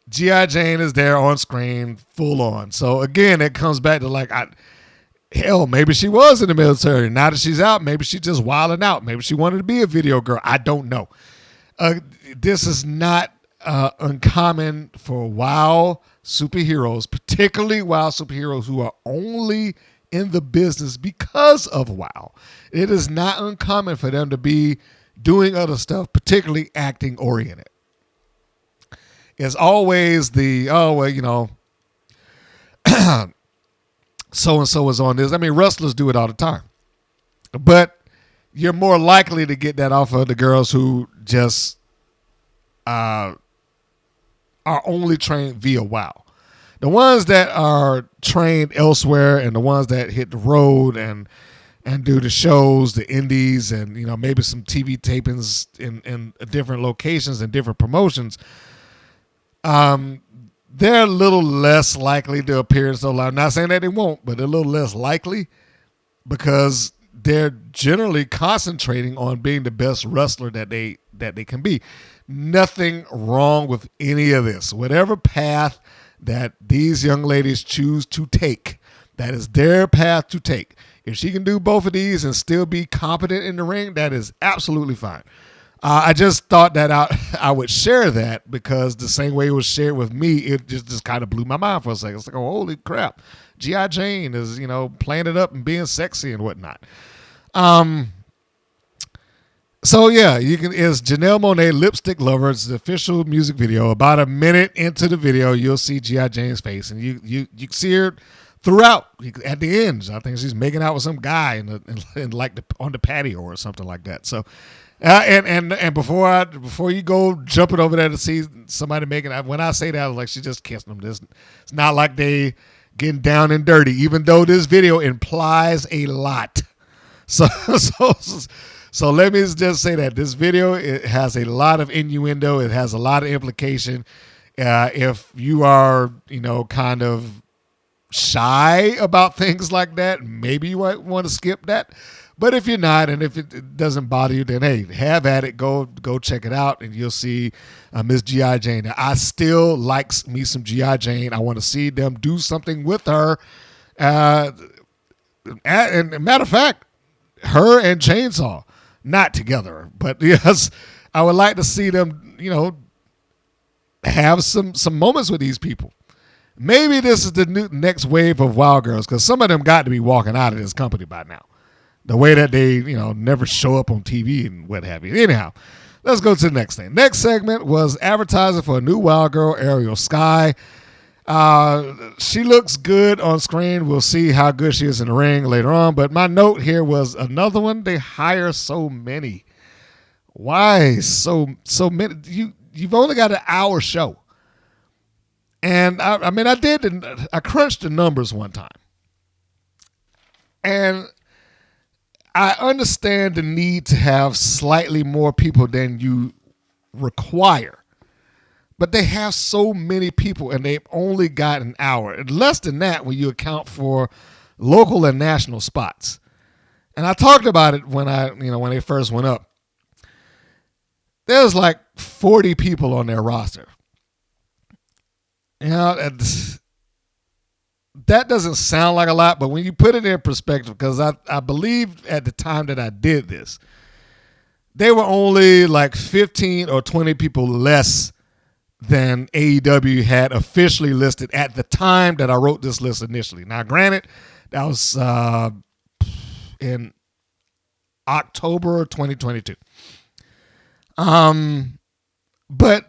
G.I. Jane is there on screen, full on. So again, it comes back to like, maybe she was in the military. Now that she's out, maybe she's just wilding out. Maybe she wanted to be a video girl. I don't know. This is not uncommon for WoW superheroes, particularly WoW superheroes who are only in the business because of WoW. It is not uncommon for them to be doing other stuff, particularly acting oriented. It's always so-and-so is on this. I mean, wrestlers do it all the time. But you're more likely to get that off of the girls who just are only trained via WoW. The ones that are trained elsewhere and the ones that hit the road and do the shows, the indies, and maybe some TV tapings in different locations and different promotions, they're a little less likely to appear in solo. I'm not saying that they won't, but they're a little less likely because they're generally concentrating on being the best wrestler that they can be. Nothing wrong with any of this. Whatever path that these young ladies choose to take, that is their path to take. If she can do both of these and still be competent in the ring, that is absolutely fine. I just thought that I would share that because the same way it was shared with me, it just kind of blew my mind for a second. It's like, oh, holy crap. G.I. Jane is, playing it up and being sexy and whatnot. So yeah, it's Janelle Monáe, Lipstick Lover. It's the official music video. About a minute into the video, you'll see G.I. Jane's face, and you see her throughout. At the end, I think she's making out with some guy on the patio or something like that. So, and before you go jumping over there to see somebody making out, when I say that, I was like, she just kissed them. It's not like they getting down and dirty, even though this video implies a lot. So let me just say that this video, it has a lot of innuendo. It has a lot of implication. If you are, kind of shy about things like that, maybe you might want to skip that. But if you're not, and if it doesn't bother you, then hey, have at it. Go check it out, and you'll see Miss G.I. Jane. Now, I still like me some G.I. Jane. I want to see them do something with her. And matter of fact, her and Chainsaw. Not together, but yes, I would like to see them, have some moments with these people. Maybe this is the next wave of Wild Girls, because some of them got to be walking out of this company by now. The way that they, never show up on TV and what have you. Anyhow, let's go to the next thing. Next segment was advertising for a new Wild Girl, Ariel Sky. She looks good on screen. We'll see how good she is in the ring later on. But my note here was another one. They hire so many. Why so many? You've only got an hour show. And I crunched the numbers one time. And I understand the need to have slightly more people than you require. But they have so many people, and they've only got an hour. And less than that when you account for local and national spots. And I talked about it when they first went up. There's like 40 people on their roster. That doesn't sound like a lot, but when you put it in perspective, because I believe at the time that I did this, they were only like 15 or 20 people less than AEW had officially listed at the time that I wrote this list initially. Now, granted, that was in October 2022. But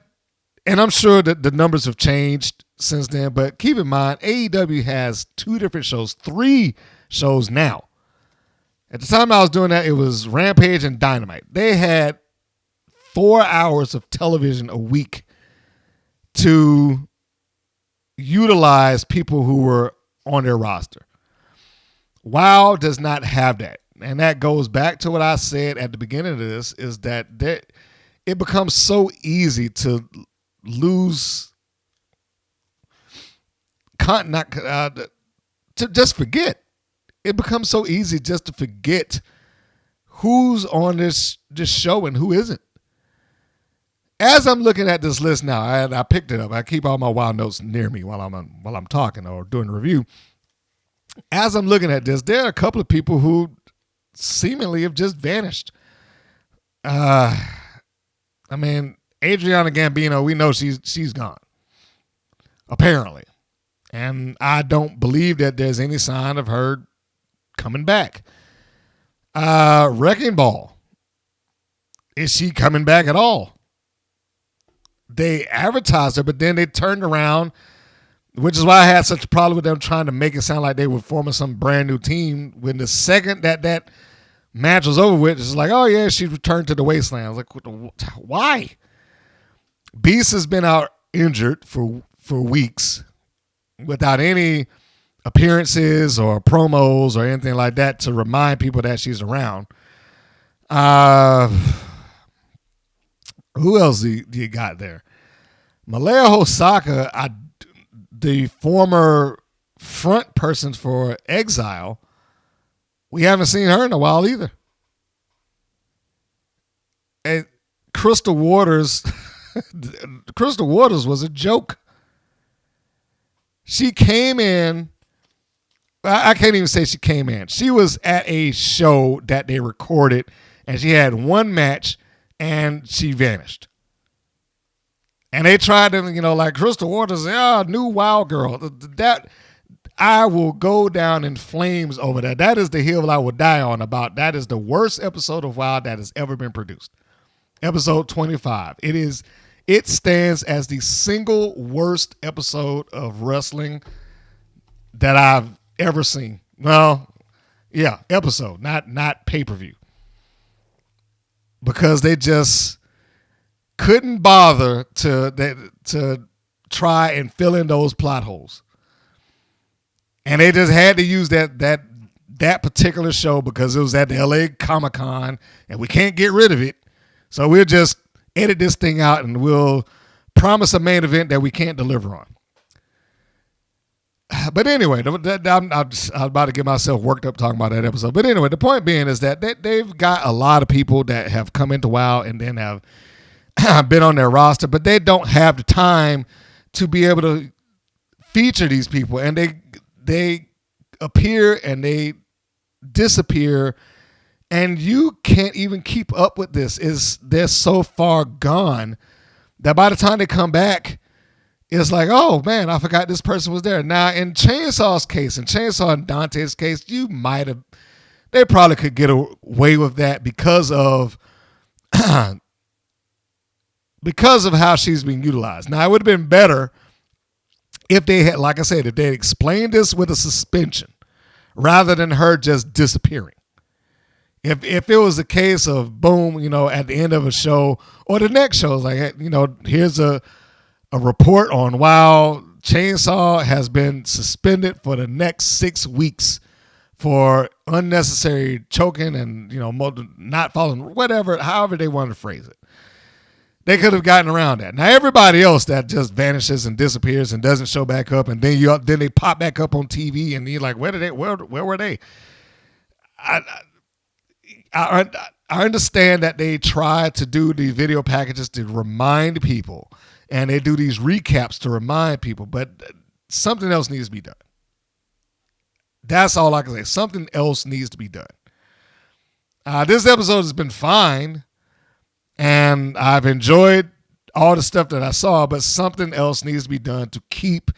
I'm sure that the numbers have changed since then, but keep in mind, AEW has 3 shows now. At the time I was doing that, it was Rampage and Dynamite. They had 4 hours of television a week to utilize people who were on their roster. WoW does not have that. And that goes back to what I said at the beginning of this, is that it becomes so easy to lose, to just forget. It becomes so easy just to forget who's on this show and who isn't. As I'm looking at this list now, I picked it up. I keep all my wild notes near me while I'm talking or doing the review. As I'm looking at this, there are a couple of people who seemingly have just vanished. Adriana Gambino, we know she's gone, apparently, and I don't believe that there's any sign of her coming back. Wrecking Ball, is she coming back at all? They advertised her, but then they turned around, which is why I had such a problem with them trying to make it sound like they were forming some brand new team. When the second that match was over with, it's like, oh yeah, she returned to the wasteland. I was like, why? Beast has been out injured for weeks without any appearances or promos or anything like that to remind people that she's around. Who else do you got there? Malaya Hosaka, the former front person for Exile, we haven't seen her in a while either. And Crystal Waters, Crystal Waters was a joke. She came in. I can't even say she came in. She was at a show that they recorded, and she had one match, and she vanished. And they tried to, like Crystal Waters, new wild girl. That I will go down in flames over that. That is the hill I will die on about. That is the worst episode of Wild that has ever been produced. Episode 25. It stands as the single worst episode of wrestling that I've ever seen. Well, yeah, episode, not pay-per-view. Because they just couldn't bother to try and fill in those plot holes. And they just had to use that particular show because it was at the LA Comic-Con and we can't get rid of it. So we'll just edit this thing out and we'll promise a main event that we can't deliver on. But anyway, I'm about to get myself worked up talking about that episode. But anyway, the point being is that they've got a lot of people that have come into WoW and then have been on their roster, but they don't have the time to be able to feature these people. And they appear and they disappear, and you can't even keep up with this. They're so far gone that by the time they come back, it's like, oh man, I forgot this person was there. Now in Chainsaw's case, in Chainsaw and Dante's case, they probably could get away with that because of how she's being utilized. Now it would have been better if they had, like I said, if they had explained this with a suspension rather than her just disappearing. If it was a case of boom, at the end of a show or the next show, it's like, here's a report on WoW. Chainsaw has been suspended for the next 6 weeks for unnecessary choking and, not following, whatever, however they want to phrase it. They could have gotten around that. Now, everybody else that just vanishes and disappears and doesn't show back up, and then they pop back up on TV, and you're like, where were they? I understand that they try to do these video packages to remind people, and they do these recaps to remind people, but something else needs to be done. That's all I can say. Something else needs to be done. This episode has been fine, and I've enjoyed all the stuff that I saw, but something else needs to be done to keep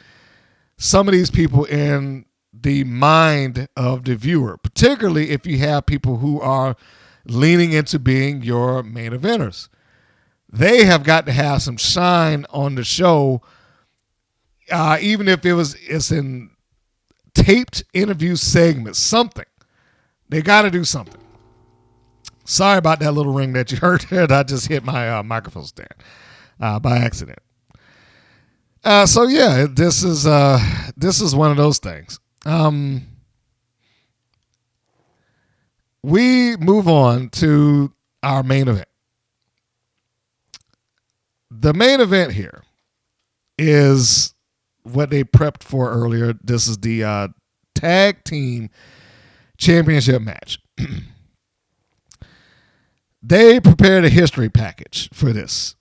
some of these people in the mind of the viewer, particularly if you have people who are leaning into being your main eventers. They have got to have some shine on the show, even if it's in taped interview segments, something. They got to do something. Sorry about that little ring that you heard there. I just hit my microphone stand by accident. So yeah, this is one of those things. We move on to our main event. The main event here is what they prepped for earlier. This is the tag team championship match. They prepared a history package for this,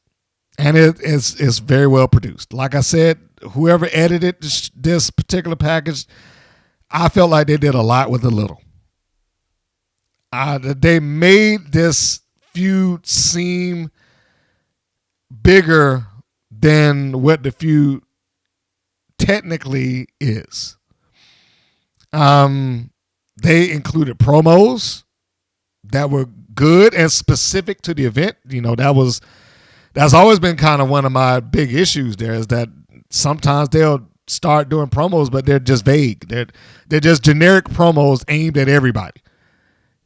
and it's very well produced. Like I said, whoever edited this particular package, I felt like they did a lot with a little. They made this feud seem bigger than what the feud technically is. They included promos that were good and specific to the event. That's always been kind of one of my big issues there, is that sometimes they'll start doing promos, but they're just vague. They're just generic promos aimed at everybody.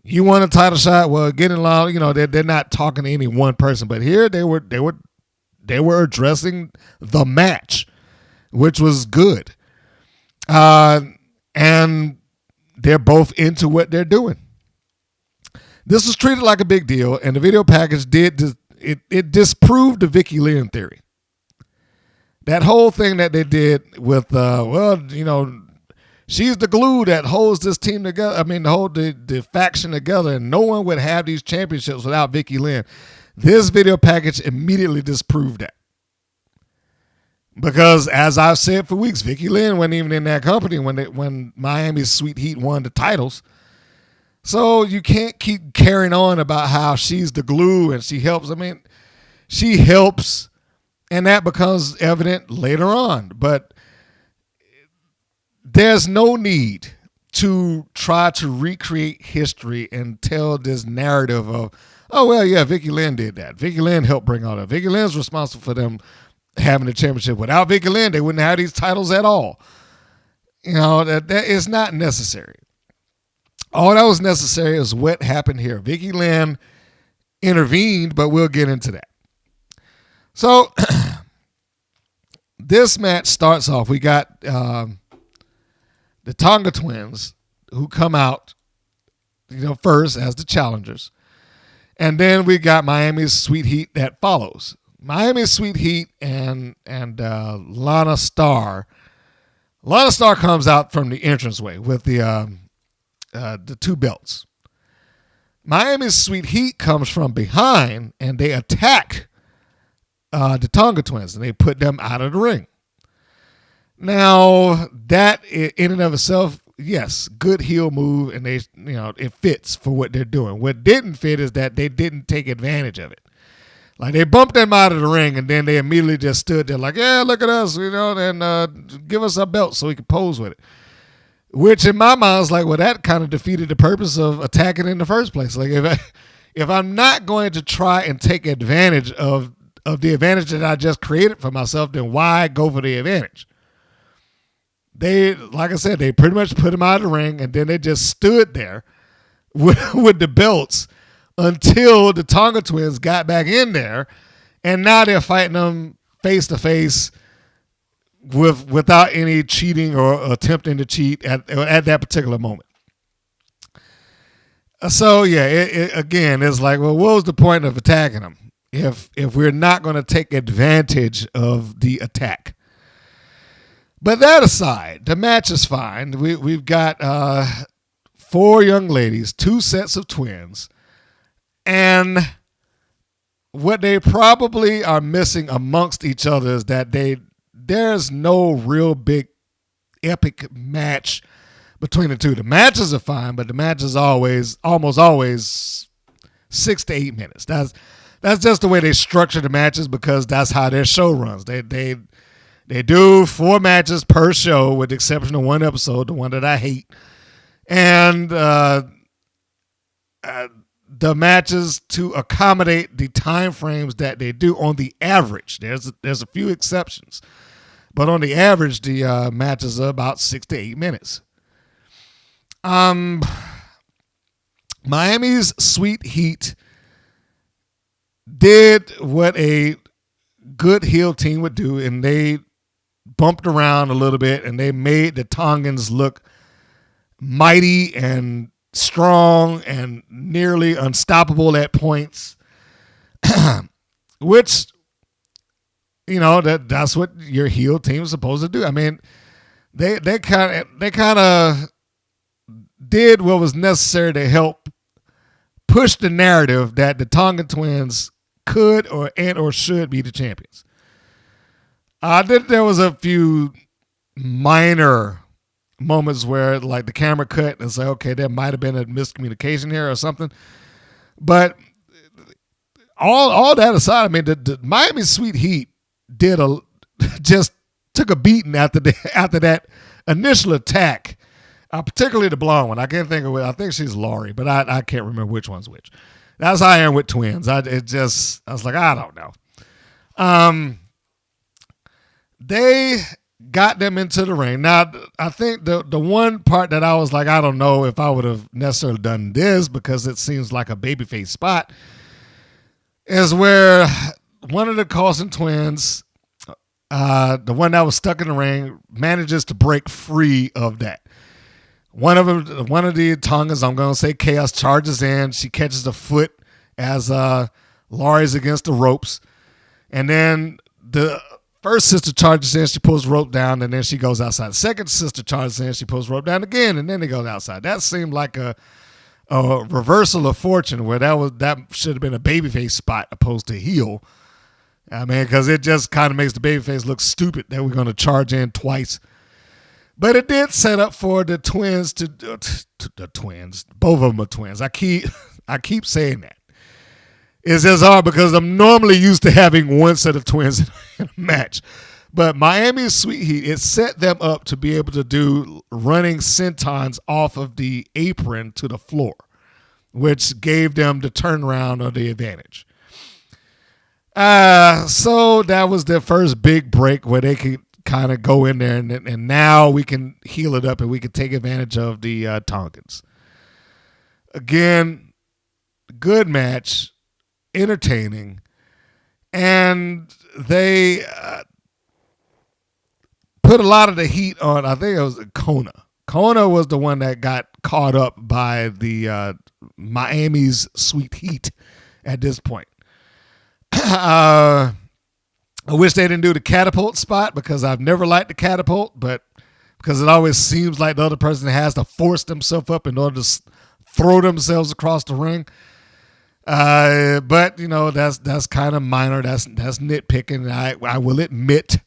You want a title shot? Well, get in line. You know, they're not talking to any one person, but here they were addressing the match, which was good. And they're both into what they're doing. This was treated like a big deal, and the video package it disproved the Vicky Lynn theory. That whole thing that they did with, she's the glue that holds this team together. I mean, the faction together, and no one would have these championships without Vicky Lynn. This video package immediately disproved that. Because as I've said for weeks, Vicky Lynn wasn't even in that company when Miami's Sweet Heat won the titles. So you can't keep carrying on about how she's the glue and she helps. I mean, she helps, and that becomes evident later on. But there's no need to try to recreate history and tell this narrative of, oh, well, yeah, Vicky Lynn did that. Vicky Lynn helped bring all that. Vicky Lynn's responsible for them having the championship. Without Vicky Lynn, they wouldn't have these titles at all. You know, that is not necessary. All that was necessary is what happened here. Vicky Lynn intervened, but we'll get into that. So this match starts off. We got the Tonga twins who come out, first as the challengers. And then we got Miami's Sweet Heat that follows. Miami's Sweet Heat and Lana Starr. Lana Starr comes out from the entranceway with the two belts. Miami's Sweet Heat comes from behind and they attack the Tonga twins and they put them out of the ring. Now that in and of itself, yes, good heel move, and they, it fits for what they're doing. What didn't fit is that they didn't take advantage of it. Like, they bumped them out of the ring, and then they immediately just stood there like, yeah, look at us, and give us our belt so we can pose with it. Which in my mind is like, well, that kind of defeated the purpose of attacking in the first place. Like, if I'm not going to try and take advantage of the advantage that I just created for myself, then why go for the advantage? They, like I said, they pretty much put him out of the ring, and then they just stood there with the belts until the Tonga twins got back in there, and now they're fighting them face to face without any cheating or attempting to cheat at that particular moment. So yeah, again, it's like, well, what was the point of attacking them if we're not going to take advantage of the attack? But that aside, the match is fine. We've got 4 young ladies, 2 sets of twins. And what they probably are missing amongst each other is that there's no real big epic match between the two. The matches are fine, but the match is almost always 6 to 8 minutes. That's just the way they structure the matches, because that's how their show runs. They do 4 matches per show, with the exception of one episode, the one that I hate. And the matches to accommodate the time frames that they do on the average. There's a few exceptions, but on the average, the matches are about 6 to 8 minutes. Miami's Sweet Heat did what a good heel team would do, and they bumped around a little bit, and they made the Tongans look mighty and strong and nearly unstoppable at points, which, that's what your heel team is supposed to do. I mean, they kind of did what was necessary to help push the narrative that the Tongan twins could or should be the champions. I think there was a few minor moments where, like, the camera cut and say, okay, there might have been a miscommunication here or something. But all that aside, I mean, the Miami Sweet Heat just took a beating after that initial attack. Particularly the blonde one. I can't think of it. I think she's Laurie, but I can't remember which one's which. That's how I am with twins. I was like, I don't know. They got them into the ring. Now, I think the one part that I was like, I don't know if I would have necessarily done this because it seems like a babyface spot, is where one of the Carlson twins, the one that was stuck in the ring, manages to break free of that. One of the Tongans, I'm going to say Chaos, charges in. She catches the foot as Laurie's against the ropes. And then the first sister charges in, she pulls the rope down, and then she goes outside. The second sister charges in, she pulls the rope down again, and then they go outside. That seemed like a reversal of fortune where that should have been a babyface spot opposed to heel. I mean, because it just kind of makes the babyface look stupid that we're going to charge in twice. But it did set up for the twins the twins. Both of them are twins. I keep saying that. It's just hard because I'm normally used to having one set of twins in a match. But Miami's Sweet Heat, it set them up to be able to do running sentons off of the apron to the floor, which gave them the turnaround or the advantage. So that was their first big break where they could kind of go in there, and now we can heal it up and we can take advantage of the Tongans. Again, good match, entertaining, and they put a lot of the heat on, I think it was Kona. Kona was the one that got caught up by the Miami's Sweet Heat at this point. I wish they didn't do the catapult spot because I've never liked the catapult, but because it always seems like the other person has to force themselves up in order to throw themselves across the ring. But you know, that's kind of minor. That's nitpicking. I will admit.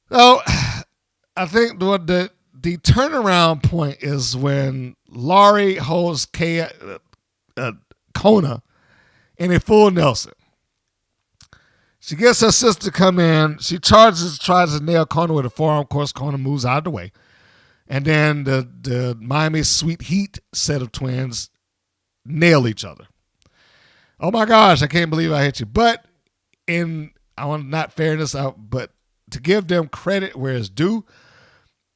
So I think the turnaround point is when Laurie holds Kona in a full Nelson. She gets her sister to come in. She tries to nail Kona with a forearm. Of course, Kona moves out of the way. And then the Miami Sweet Heat set of twins nail each other. Oh my gosh, I can't believe I hit you. But I want not fairness out, but to give them credit where it's due,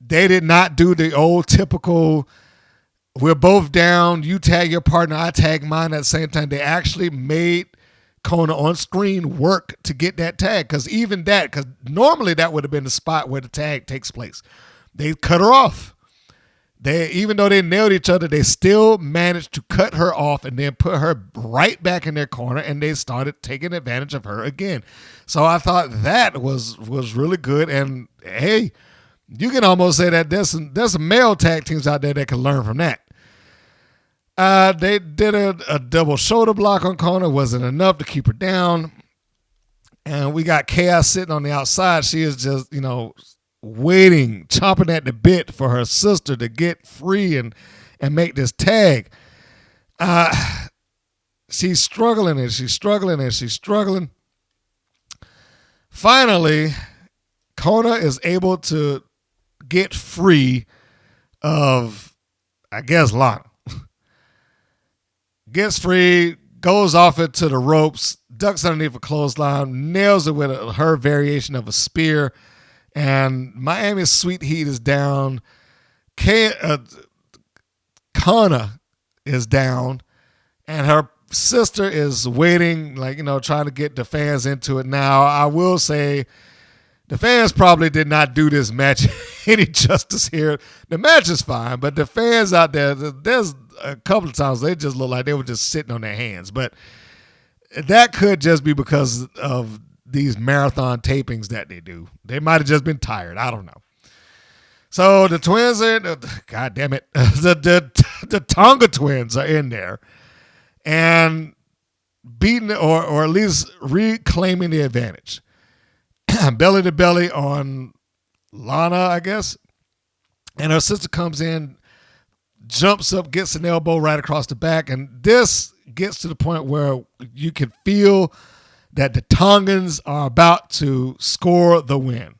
they did not do the old typical, we're both down, you tag your partner, I tag mine at the same time. They actually made Kona on screen work to get that tag, because normally that would have been the spot where the tag takes place. They cut her off. Even though they nailed each other, they still managed to cut her off and then put her right back in their corner, and they started taking advantage of her again. So I thought that was really good. And hey, you can almost say that there's some male tag teams out there that can learn from that. They did a double shoulder block on Kona. Wasn't enough to keep her down. And we got Chaos sitting on the outside. She is just, waiting, chomping at the bit for her sister to get free and make this tag. She's struggling and she's struggling and she's struggling. Finally, Kona is able to get free of, I guess, Lana. Gets free, goes off it to the ropes, ducks underneath a clothesline, nails it with her variation of a spear, and Miami's Sweet Heat is down. Kana is down, and her sister is waiting, trying to get the fans into it. Now, I will say the fans probably did not do this match any justice here. The match is fine, but the fans out there's a couple of times they just look like they were just sitting on their hands. But that could just be because of these marathon tapings that they do. They might have just been tired. I don't know. So the twins are, God damn it, the Tonga twins are in there and beating or at least reclaiming the advantage. Belly to belly on Lana, I guess. And her sister comes in, jumps up, gets an elbow right across the back. And this gets to the point where you can feel that the Tongans are about to score the win.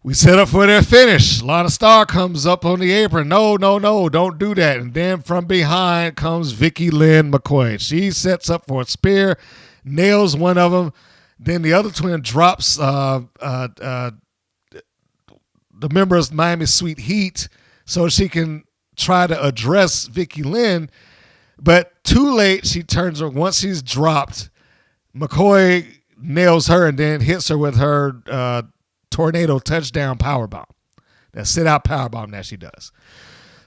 We set up for their finish. Lana Starr comes up on the apron. No, don't do that. And then from behind comes Vicky Lynn McCoy. She sets up for a spear, nails one of them. Then the other twin drops the members Miami Sweet Heat so she can try to address Vicky Lynn. But too late, she turns her. Once she's dropped, McCoy nails her and then hits her with her tornado touchdown powerbomb. That sit-out powerbomb that she does.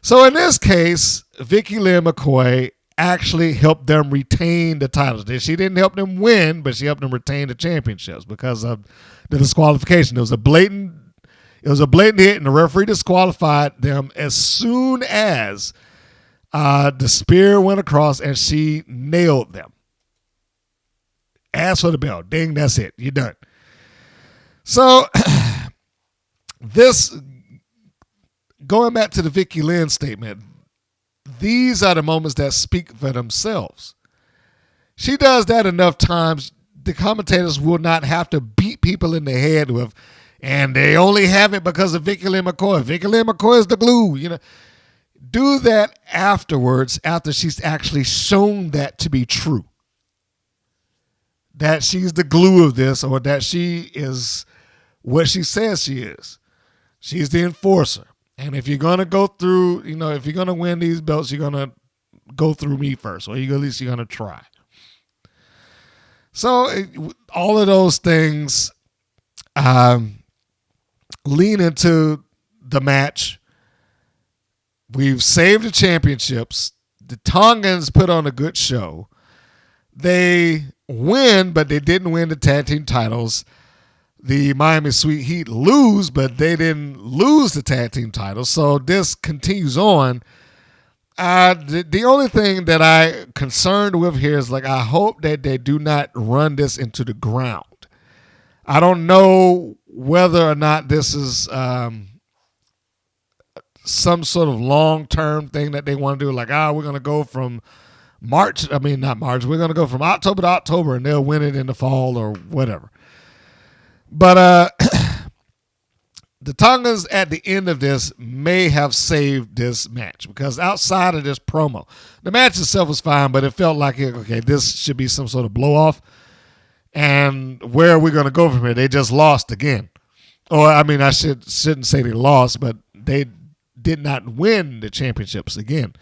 So in this case, Vicky Lynn McCoy actually helped them retain the titles. She didn't help them win, but she helped them retain the championships because of the disqualification. It was a blatant hit, and the referee disqualified them as soon as the spear went across and she nailed them. Ask for the bell. Ding, that's it. You're done. So this, going back to the Vicky Lynn statement, these are the moments that speak for themselves. She does that enough times, the commentators will not have to beat people in the head with, and they only have it because of Vicky Lynn McCoy. Vicky Lynn McCoy is the glue. Do that afterwards, after she's actually shown that to be true. That she's the glue of this, or that she is what she says she is. She's the enforcer. And if you're going to go through, if you're going to win these belts, you're going to go through me first, or at least you're going to try. So all of those things lean into the match. We've saved the championships. The Tongans put on a good show. They win, but they didn't win the tag team titles. The Miami Sweet Heat lose, but they didn't lose the tag team titles. So this continues on. The only thing that I'm concerned with here is, I hope that they do not run this into the ground. I don't know whether or not this is some sort of long-term thing that they want to do. We're going to go from we're going to go from October to October, and they'll win it in the fall or whatever. But the Tongans at the end of this may have saved this match, because outside of this promo, the match itself was fine, but it felt like, okay, this should be some sort of blow-off. And where are we going to go from here? They just lost again. Or, I shouldn't say they lost, but they did not win the championships again.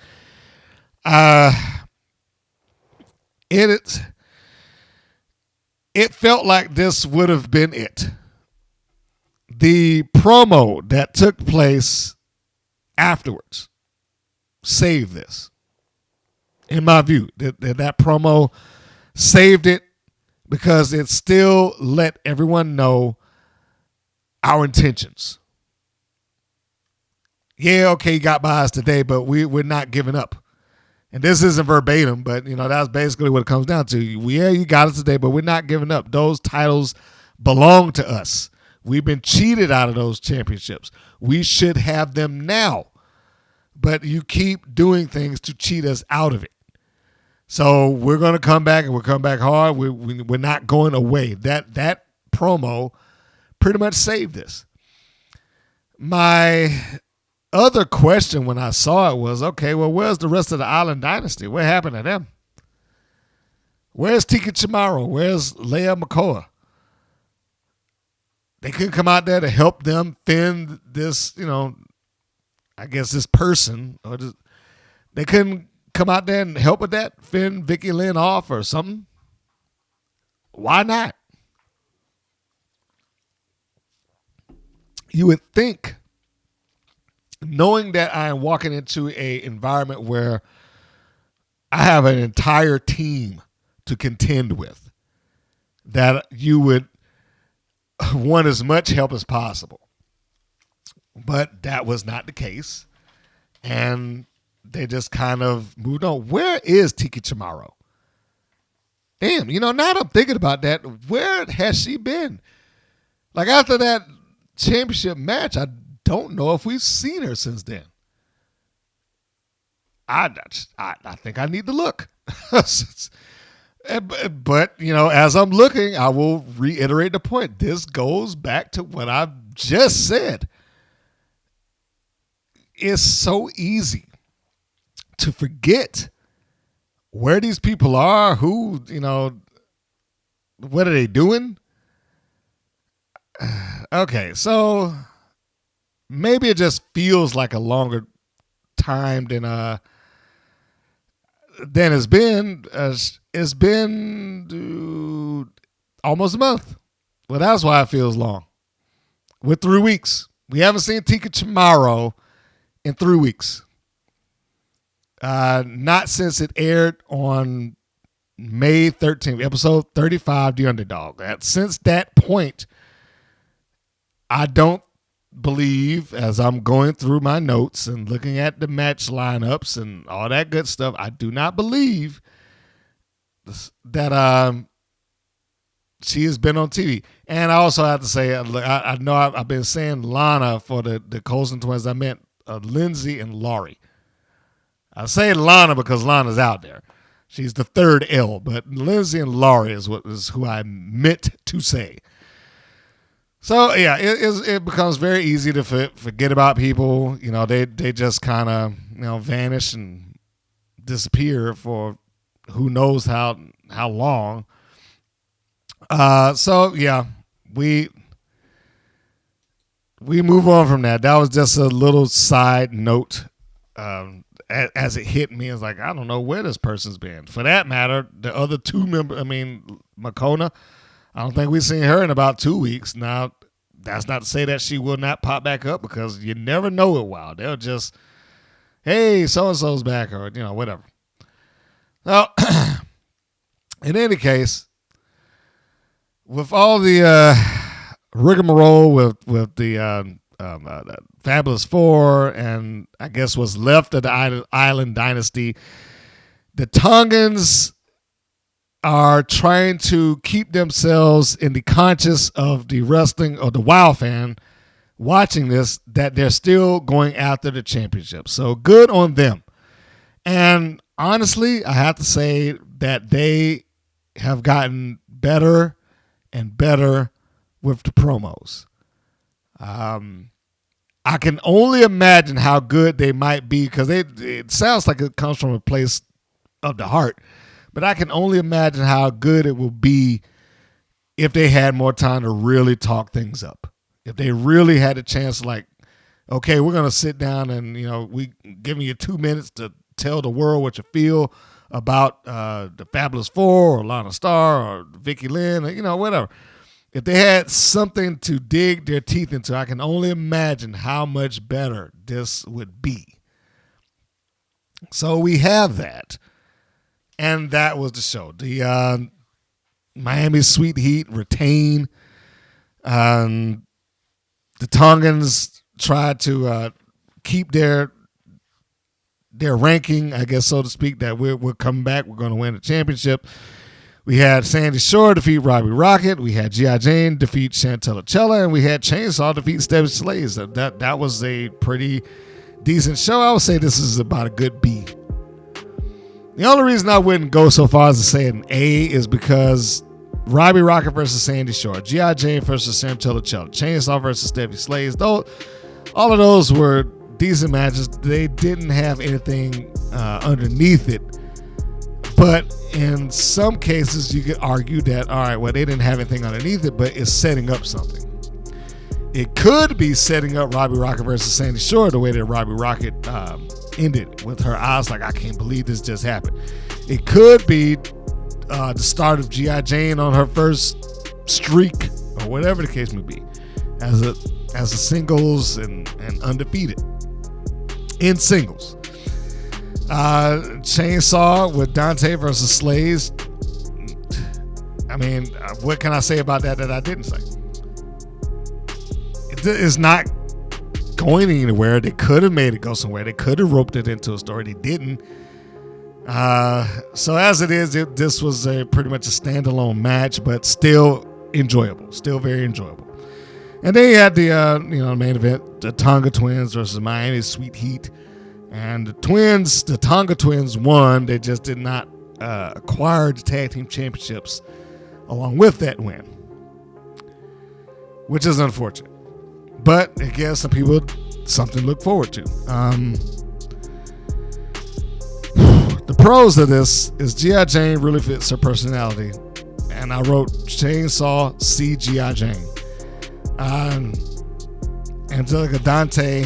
It felt like this would have been it. The promo that took place afterwards saved this. In my view, that promo saved it, because it still let everyone know our intentions. Yeah, okay, you got by us today, but we're not giving up. And this isn't verbatim, but that's basically what it comes down to. Yeah, you got us today, but we're not giving up. Those titles belong to us. We've been cheated out of those championships. We should have them now. But you keep doing things to cheat us out of it. So we're going to come back, and we'll come back hard. We're not going away. That promo pretty much saved this. My other question when I saw it was, okay, well, where's the rest of the Island Dynasty? What happened to them? Where's Tika Chamorro? Where's Leah McCoy? They couldn't come out there to help them fend this, I guess this person. They couldn't come out there and help with that, fend Vicky Lynn off or something. Why not? You would think, knowing that I am walking into an environment where I have an entire team to contend with, that you would want as much help as possible. But that was not the case. And they just kind of moved on. Where is Tika Chamorro? Damn, now that I'm thinking about that, where has she been? After that championship match, I don't know if we've seen her since then. I think I need to look. But, as I'm looking, I will reiterate the point. This goes back to what I've just said. It's so easy to forget where these people are, who what are they doing? Okay, so maybe it just feels like a longer time than it's been. It's been almost a month. Well, that's why it feels long. With 3 weeks. We haven't seen Tika Chamorro in 3 weeks. Not since it aired on May 13th, episode 35, The Underdog. Since that point, I don't believe, as I'm going through my notes and looking at the match lineups and all that good stuff, I do not believe that she has been on TV. And I also have to say, I know I've been saying Lana for the Colson twins. I meant Lindsay and Laurie. I say Lana because Lana's out there. She's the third L, but Lindsay and Laurie is who I meant to say. So yeah, it becomes very easy to forget about people. You know, they just kind of vanish and disappear for who knows how long. So yeah, we move on from that. That was just a little side note. As it hit me, it's like, I don't know where this person's been. For that matter, the other two members, Makona, I don't think we've seen her in about 2 weeks. Now, that's not to say that she will not pop back up, because you never know it. Wow, they'll just, hey, so-and-so's back, or, whatever. Well, in any case, with all the rigmarole with the Fabulous Four, and I guess what's left of the Island Dynasty, the Tongans are trying to keep themselves in the conscious of the wrestling or the WoW fan watching this, that they're still going after the championship. So good on them. And honestly, I have to say that they have gotten better and better with the promos. I can only imagine how good they might be, because it sounds like it comes from a place of the heart. But I can only imagine how good it will be if they had more time to really talk things up. If they really had a chance, like, okay, we're going to sit down and, we giving you 2 minutes to tell the world what you feel about the Fabulous Four or Lana Starr or Vicky Lynn, or, whatever. If they had something to dig their teeth into, I can only imagine how much better this would be. So we have that. And that was the show. The Miami Sweet Heat retain. The Tongans tried to keep their ranking, I guess, so to speak, that we're coming back. We're going to win the championship. We had Sandy Shore defeat Robbie Rocket. We had G.I. Jane defeat Chantella Chella. And we had Chainsaw defeat Stevie Slays. That was a pretty decent show. I would say this is about a good B. The only reason I wouldn't go so far as to say an A is because Robbie Rocket versus Sandy Shore, G.I. Jane versus Chantella Chella, Chainsaw versus Stevie Slays, though all of those were decent matches. They didn't have anything underneath it. But in some cases, you could argue that, all right, well, they didn't have anything underneath it, but it's setting up something. It could be setting up Robbie Rocket versus Sandy Shore the way that Robbie Rocket ended, with her eyes like, I can't believe this just happened. It could be the start of G.I. Jane on her first streak, or whatever the case may be, as a singles and undefeated in singles. Chainsaw with Dante versus Slays. What can I say about that I didn't say? It's not going anywhere. They could have made it go somewhere. They could have roped it into a story. They didn't. So as it is, this was pretty much a standalone match, but still enjoyable. Still very enjoyable. And then you had the main event, the Tonga Twins versus Miami Sweet Heat. And the Tonga Twins won. They just did not acquire the tag team championships along with that win, which is unfortunate. But I guess some people, something to look forward to. The pros of this is G.I. Jane really fits her personality. and I wrote Chainsaw CGI Jane. Angelica Dante,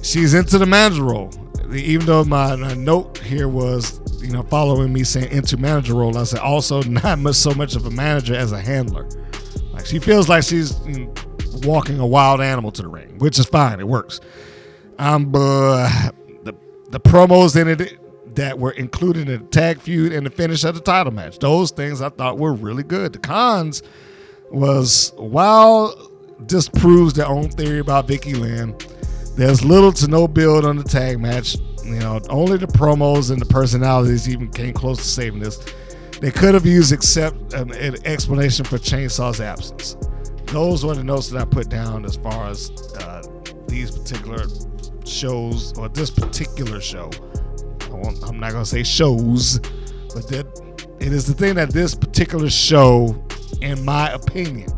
she's into the manager role. Even though my note here was, following me saying into manager role, I said also not so much of a manager as a handler. Like, she feels like she's walking a wild animal to the ring, which is fine. It works. But the promos in it that were included in the tag feud and the finish of the title match, those things I thought were really good. The cons was, while this proves their own theory about Vicky Lynn, there's little to no build on the tag match. Only the promos and the personalities even came close to saving this. They could have used an explanation for Chainsaw's absence. Those were the notes that I put down as far as these particular shows, or this particular show. I'm not going to say shows, but that it is the thing that this particular show, in my opinion,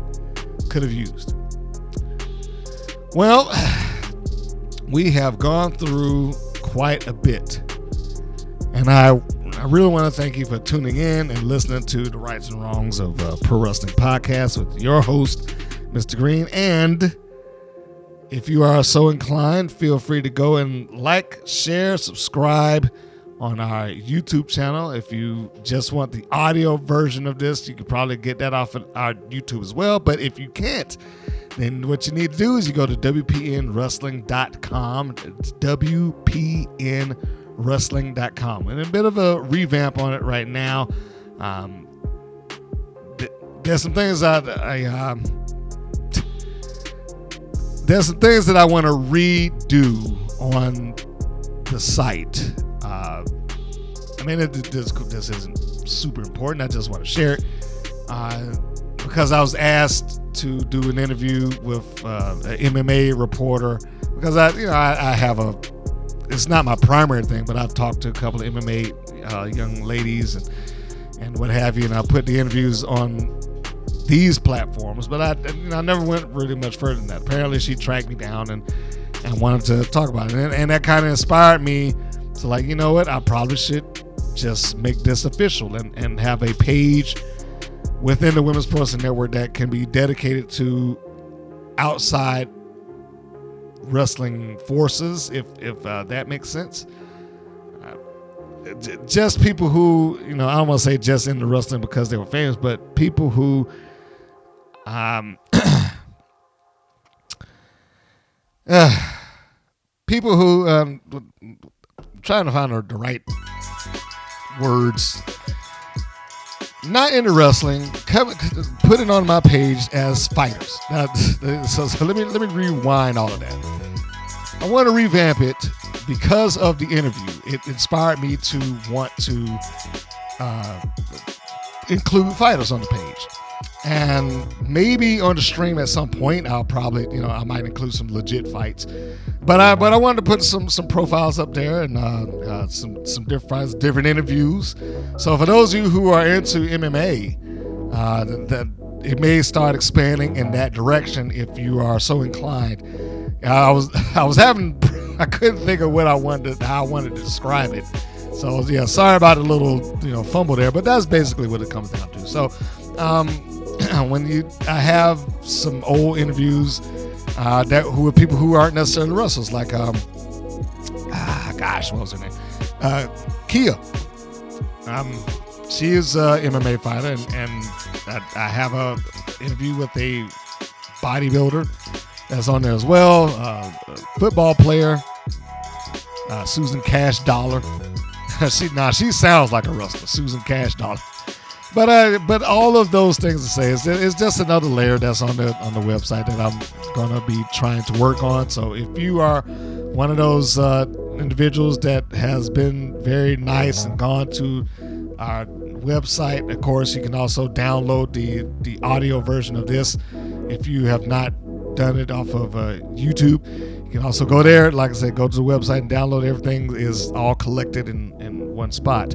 could have used. Well, we have gone through quite a bit, and I really want to thank you for tuning in and listening to the Rights and Wrongs of Pro Wrestling Podcast with your host, Mr. Green. And if you are so inclined, feel free to go and like, share, subscribe on our YouTube channel. If you just want the audio version of this, you could probably get that off of our YouTube as well. But if you can't, then what you need to do is you go to WPNWrestling.com. It's WPNWrestling.com. And a bit of a revamp on it right now. There's some things there's some things that I want to redo on the site. This isn't super important. I just want to share it because I was asked to do an interview with an MMA reporter, because I have it's not my primary thing, but I've talked to a couple of MMA young ladies and what have you, and I put the interviews on these platforms, but I never went really much further than that. Apparently she tracked me down and wanted to talk about it, and that kind of inspired me to, like, you know what, I probably should just make this official and have a page within the Women's Pro Wrestling Network that can be dedicated to outside wrestling forces, if that makes sense. Just people who, I don't want to say just into wrestling because they were famous, but people who people who I'm trying to find the right words, not into wrestling, put it on my page as fighters. Now, so let me rewind all of that. I want to revamp it because of the interview. It inspired me to want to include fighters on the page. And maybe on the stream at some point, I'll probably, I might include some legit fights. But I wanted to put some profiles up there and some different fights, different interviews. So for those of you who are into MMA, that it may start expanding in that direction if you are so inclined. I couldn't think of how I wanted to describe it. So yeah, sorry about the little fumble there, but that's basically what it comes down to. So I have some old interviews who are people who aren't necessarily wrestlers, like what was her name? Kia. She is a MMA fighter, and I have a interview with a bodybuilder that's on there as well. Football player, Susan Cash Dollar. She sounds like a wrestler, Susan Cash Dollar. But all of those things to say is it's just another layer that's on the website that I'm gonna be trying to work on. So if you are one of those individuals that has been very nice and gone to our website, of course, you can also download the audio version of this if you have not done it off of YouTube. You can also go there, like I said, go to the website and download. Everything is all collected in one spot.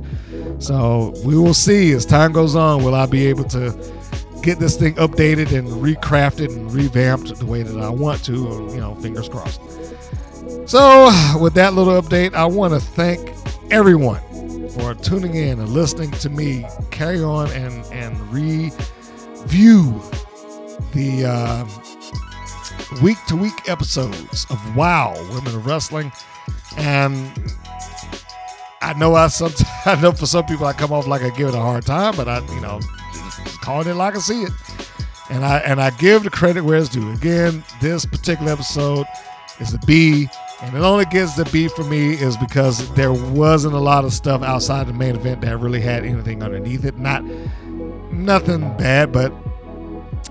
So we will see as time goes on, will I be able to get this thing updated and recrafted and revamped the way that I want to, fingers crossed. So with that little update, I want to thank everyone for tuning in and listening to me carry on and review the week-to-week episodes of WOW, Women of Wrestling. And I know I know for some people I come off like I give it a hard time, but I just calling it like I see it. And I give the credit where it's due. Again, this particular episode is a B, and it only gets the B for me is because there wasn't a lot of stuff outside the main event that really had anything underneath it. Nothing bad, but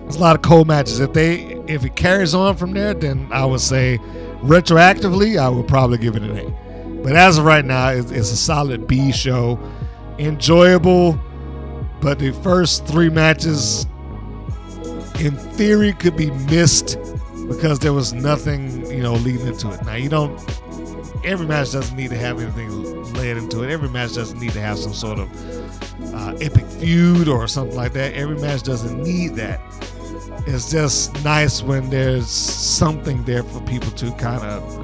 there's a lot of cold matches. If it carries on from there, then I would say retroactively I would probably give it an A. But as of right now, it's a solid B show. Enjoyable, but the first 3 matches in theory could be missed because there was nothing, leading into it. Now, every match doesn't need to have anything led into it. Every match doesn't need to have some sort of epic feud or something like that. Every match doesn't need that. It's just nice when there's something there for people to kind of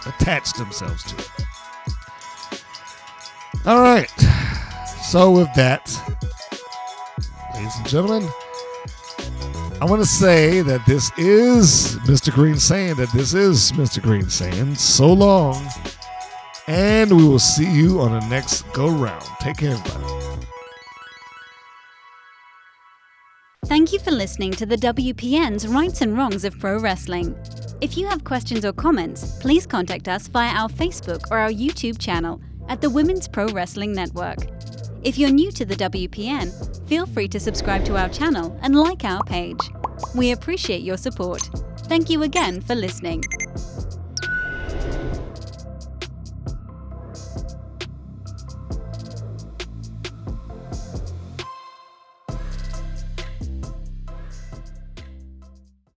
attach themselves to. All right. So with that, ladies and gentlemen, I want to say that this is Mr. Green saying that this is Mr. Green saying so long, and we will see you on the next go round. Take care, everybody. Thank you for listening to the WPN's Rights and Wrongs of Pro Wrestling. If you have questions or comments, please contact us via our Facebook or our YouTube channel at the Women's Pro Wrestling Network. If you're new to the WPN, feel free to subscribe to our channel and like our page. We appreciate your support. Thank you again for listening.